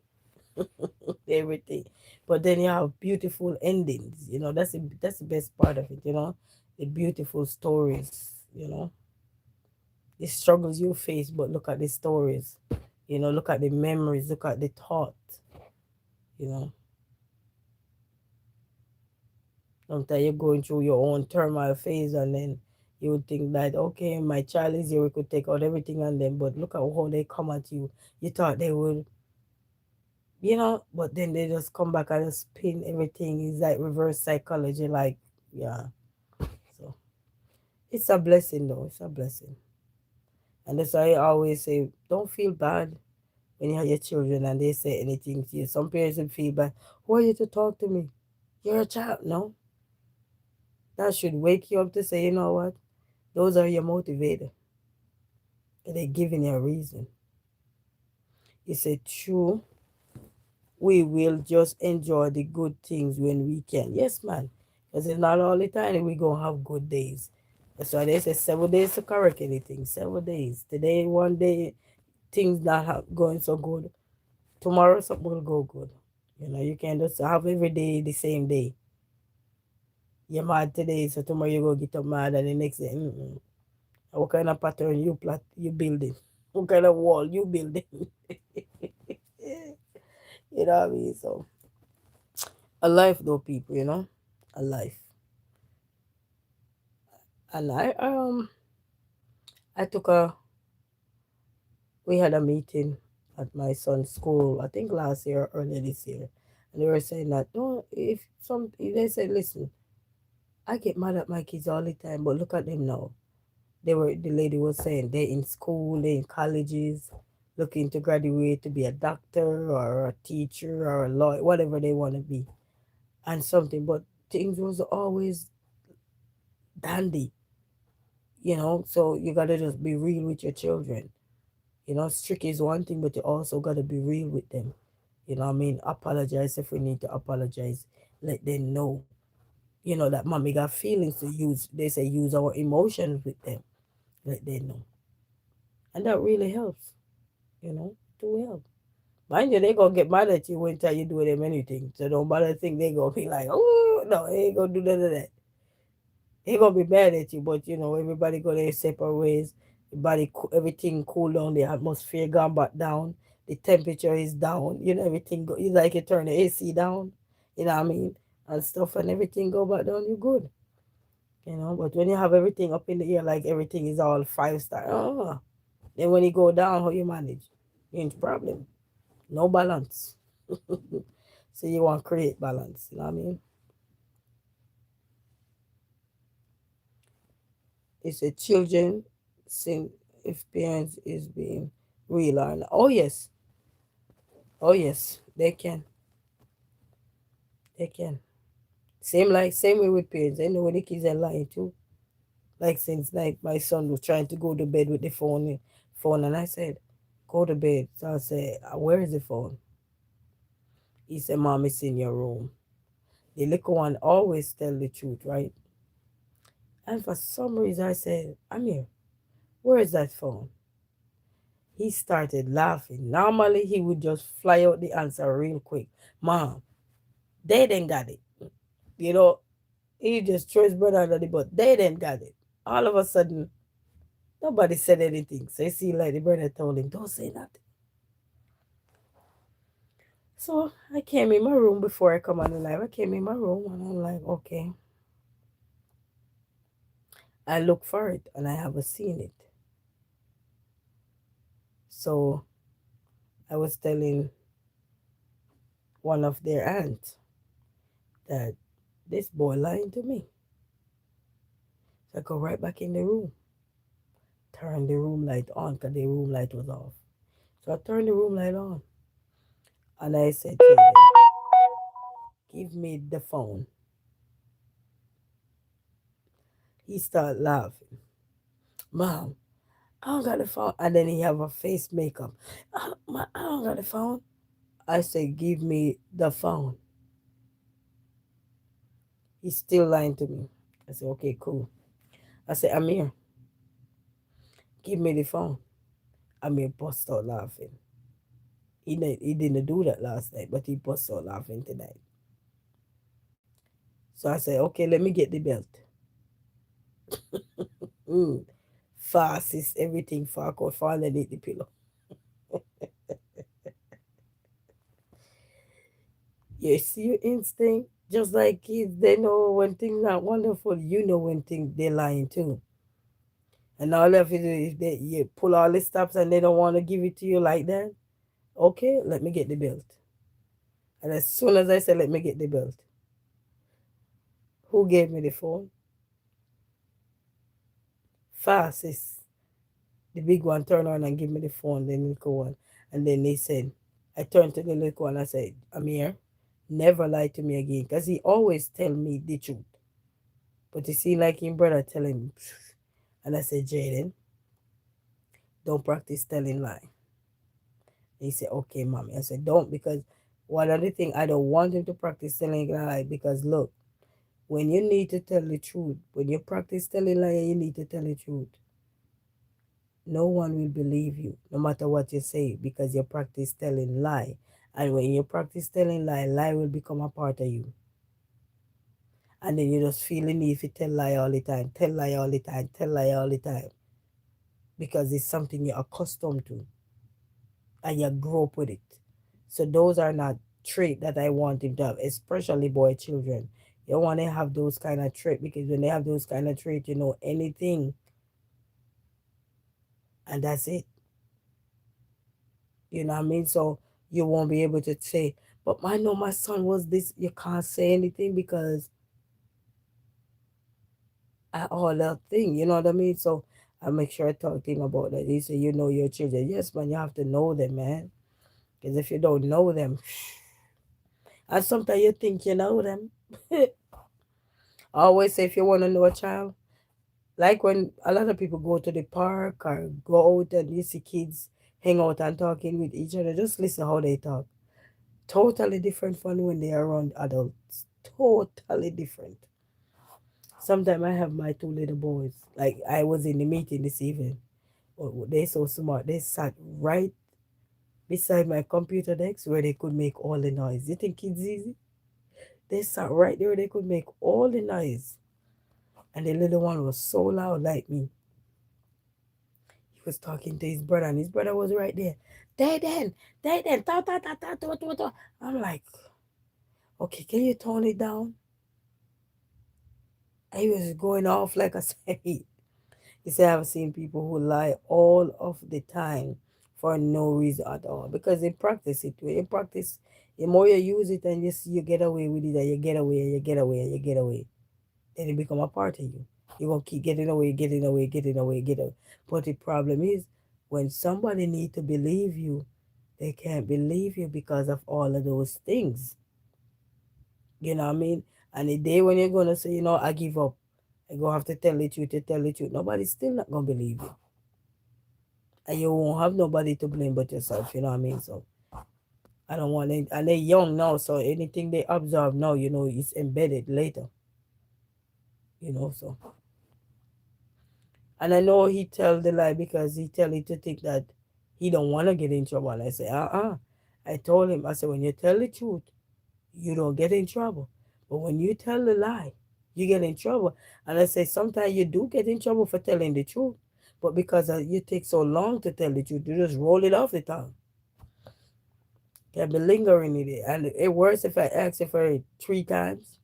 Everything. But then you have beautiful endings, you know, that's the best part of it, you know. The beautiful stories, you know. The struggles you face, but look at the stories. You know, look at the memories, look at the thought, you know. Sometimes you're going through your own turmoil phase and then you would think that okay, my child is here, we could take out everything on them, but look at how they come at you. You thought they would, you know, but then they just come back and just spin everything. It's like reverse psychology, like yeah. So it's a blessing though, it's a blessing. And that's why I always say, don't feel bad when you have your children and they say anything to you. Some parents will feel bad. Who are you to talk to me? You're a child. No, that should wake you up to say, you know what? Those are your motivator. They're giving you a reason. It's a true. We will just enjoy the good things when we can. Yes, man. Because it's not all the time we going to have good days. That's why they say 7 days to correct anything. 7 days. Today, one day, things not going so good. Tomorrow, something will go good. You know, you can't just have every day the same day. You're mad today, so tomorrow you go get up mad, and the next day, what kind of pattern you building? What kind of wall you building? You know what I mean? So a life though, people, you know? A life. And I took a we had a meeting at my son's school, I think last year or earlier this year. And they were saying that no, if some they said, listen, I get mad at my kids all the time, but look at them now. The lady was saying they're in school, they're in colleges, looking to graduate to be a doctor or a teacher or a lawyer, whatever they want to be. And something, but things was always dandy, you know. So you gotta just be real with your children. You know, strict is one thing, but you also gotta be real with them. You know what I mean? Apologize if we need to apologize. Let them know. You know that mommy got feelings to use. They say use our emotions with them. Let them know. And that really helps, you know, to help. Mind you, they gonna get mad at you when tell you do them anything. So don't bother think they gonna be like, oh no, they ain't gonna do none of that. They gonna be mad at you, but you know, everybody go their separate ways. Everything cool down, the atmosphere gone back down, the temperature is down, you know, everything go it's like you turn the AC down, you know what I mean? And stuff and everything go back down, you're good. You know, but when you have everything up in the air like everything is all 5 star, then when you go down, how you manage? You ain't problem. No balance. So you want to create balance, you know what I mean? It's a children sin if parents is being real or not. Oh yes, they can. They can. Same way with parents. They know when the kids are lying too. Like since like my son was trying to go to bed with the phone and I said, go to bed. So I said, where is the phone? He said, Mom, it's in your room. The little one always tell the truth, right? And for some reason I said, Amir, where is that phone? He started laughing. Normally he would just fly out the answer real quick. Mom, they didn't got it. You know, he just threw his brother under the bus. They didn't got it. All of a sudden, nobody said anything. So you see, like the brother told him, don't say nothing. So I came in my room before I come on the live. I came in my room and I'm like, okay. I look for it and I haven't seen it. So I was telling one of their aunts that this boy lying to me. So I go right back in the room, turn the room light on because the room light was off. So I turned the room light on and I said, Jaden, give me the phone. He started laughing. Mom, I don't got the phone. And then he have a face makeup. I don't got the phone. I said, give me the phone. He's still lying to me. I said, okay, cool. I said, Amir, give me the phone. Amir bust out laughing. He didn't do that last night, but he bust out laughing tonight. So I said, okay, let me get the belt. Mm. Fast is everything far out fall underneath the pillow. You see your instinct? Just like kids, they know when things not wonderful, you know when things they're lying too. And all of it is that you pull all the stops and they don't want to give it to you like that. Okay, let me get the belt. And as soon as I said, let me get the belt, who gave me the phone? Fast is the big one turn on and give me the phone, the little one. And then they said, I turned to the little one, I said, Amir, never lie to me again. Because he always tell me the truth. But you see, like him brother tell him, and I said, Jaden, don't practice telling lie. He said, okay, mommy. I said, don't, because one other thing, I don't want him to practice telling lie because look, when you need to tell the truth, when you practice telling lie, you need to tell the truth. No one will believe you, no matter what you say, because you practice telling lie. And when you practice telling lie, lie will become a part of you. And then you just feel the need to tell lie all the time, tell lie all the time, tell lie all the time. Because it's something you're accustomed to and you grow up with it. So those are not traits that I want him to have, especially boy children. You want to have those kind of traits because when they have those kind of traits, you know anything, and that's it. You know what I mean? So you won't be able to say, but I know my son was this. You can't say anything because I all that thing. You know what I mean? So I make sure I talk to him about that. He said, you know your children. Yes, man, you have to know them, man. Because if you don't know them, and sometimes you think you know them. I always say if you want to know a child, like when a lot of people go to the park or go out and you see kids hang out and talking with each other, just listen how they talk. Totally different from when they are around adults. Totally different. Sometimes I have my two little boys. Like I was in the meeting this evening. Oh, they're so smart. They sat right beside my computer desk where they could make all the noise. You think kids easy? They sat right there where they could make all the noise. And the little one was so loud like me. He was talking to his brother, and his brother was right there. Dayden, ta ta ta ta ta ta ta. I'm like, okay, can you tone it down? And he was going off like a said. He said, I've seen people who lie all of the time for no reason at all because they practice it. When you practice, the more you use it and you get away with it, and you get away, and you get away, and you get away, then it become a part of you. You're going to keep getting away, getting away, getting away, getting away. But the problem is, when somebody need to believe you, they can't believe you because of all of those things. You know what I mean? And the day when you're going to say, I give up, I go have to tell the truth to tell the truth, nobody's still not going to believe you. And you won't have nobody to blame but yourself, you know what I mean? So I don't want it. And they're young now, so anything they observe now, it's embedded later, so. And I know he tell the lie because he tell it to think that he don't want to get in trouble. And I say, I told him, I said, when you tell the truth, you don't get in trouble. But when you tell the lie, you get in trouble. And I say, sometimes you do get in trouble for telling the truth. But because you take so long to tell the truth, you just roll it off the tongue. Can be lingering in it. And it worse if I ask you for it 3 times.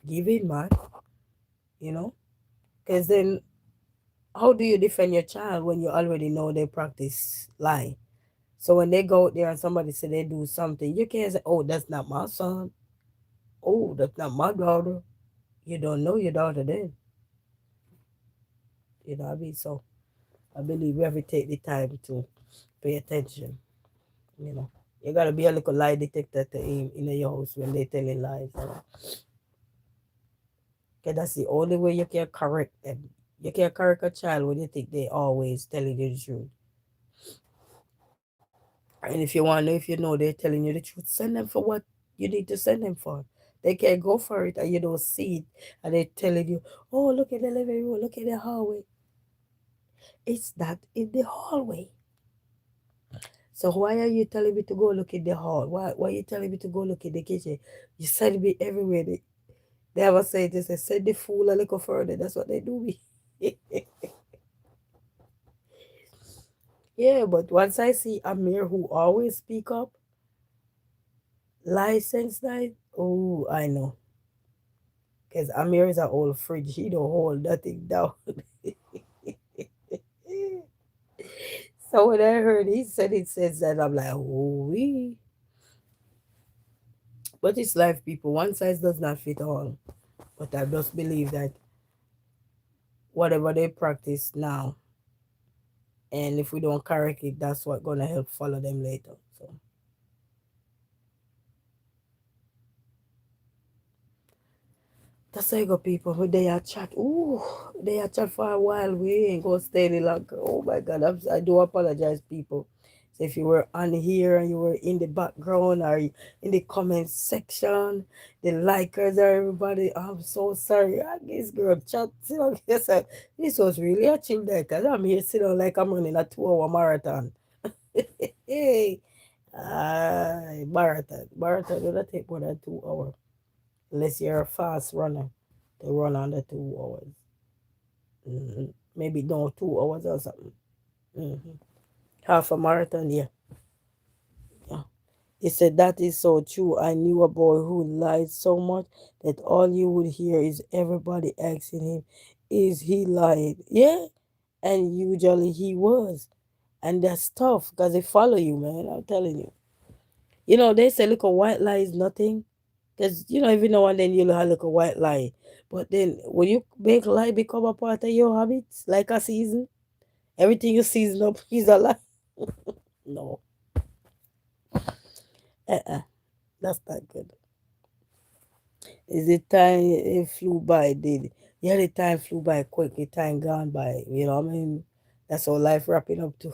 Give it, man. You know? Because then, how do you defend your child when you already know they practice lie? So when they go out there and somebody say they do something, you can't say, "Oh, that's not my son. Oh, that's not my daughter." You don't know your daughter then. You know what I mean? So I believe we have to take the time to pay attention. You know, you gotta be a little lie detector to aim in your house when they telling lies. You know? Cause that's the only way you can correct them. You can correct a child when you think they always telling you the truth. And if you want to know if you know they're telling you the truth, send them for what you need to send them for. They can't go for it and you don't see it. And they're telling you, oh, look at the living room, look at the hallway. It's not in the hallway. So why are you telling me to go look in the hall? Why are you telling me to go look in the kitchen? You send me everywhere. They ever say this, they send the fool a little further. That's what they do me. Yeah, but once I see Amir who always speak up, license night, oh, I know. Because Amir is an old fridge. He don't hold nothing down. So when I heard he said it says that, I'm like, oh, we. But it's life, people. One size does not fit all. But I just believe that whatever they practice now, and if we don't correct it, that's what gonna help follow them later. So that's how you go, people. We they are chat. Ooh, they are chat for a while. We ain't gonna stay any longer. Oh my God, I do apologize, people. So if you were on here and you were in the background or in the comment section, the likers or everybody, I'm so sorry. This girl chat. You know, this was really a chill day because I'm here sitting like I'm running a 2 hour marathon. Hey, marathon will not take more than 2 hours unless you're a fast runner to run under 2 hours. Maybe no 2 hours or something. hmm Half a marathon, yeah. Yeah. He said that is so true. I knew a boy who lied so much that all you would hear is everybody asking him, "Is he lying?" Yeah, and usually he was, and that's tough because they follow you, man. I'm telling you. You know, they say, look, a white lie is nothing. Because, you know, every now and then you'll have like a white lie. But then when you make lie become a part of your habits, like a season, everything you season up is a lie. No. Uh-uh. That's not good. Is the time it flew by, did yeah, the time flew by quick, the time gone by, you know what I mean? That's all life wrapping up to.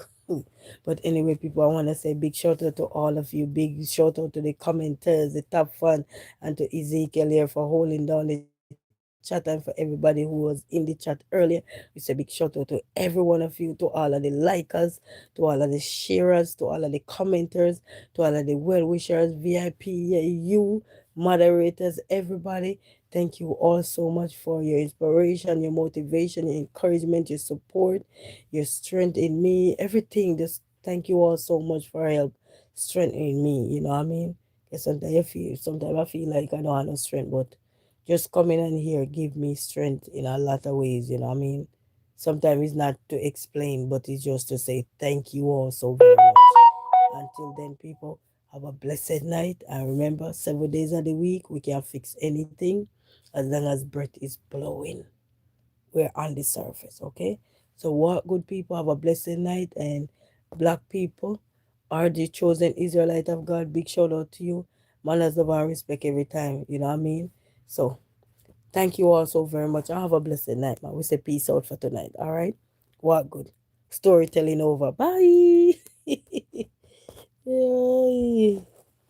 But anyway, people, I want to say big shout out to all of you. Big shout out to the commenters, the top fan, and to Ezekiel here for holding down the chat and for everybody who was in the chat earlier. We say big shout out to every one of you, to all of the likers, to all of the sharers, to all of the commenters, to all of the well wishers, VIP, yeah, you moderators, everybody. Thank you all so much for your inspiration, your motivation, your encouragement, your support, your strength in me, everything. Just thank you all so much for help strengthening me. You know what I mean? Because sometimes I feel like I don't have no strength, but just coming in here give me strength in a lot of ways. You know what I mean? Sometimes it's not to explain, but it's just to say thank you all so very much. Until then, people, have a blessed night. And remember, 7 days of the week, we can fix anything as long as breath is blowing. We're on the surface, okay? So, what good people, have a blessed night. And black people are the chosen Israelite of God. Big shout out to you. Manners, love, and respect every time. You know what I mean? So, thank you all so very much. I have a blessed night, man. We say peace out for tonight, all right? What good? Storytelling over. Bye. Yay.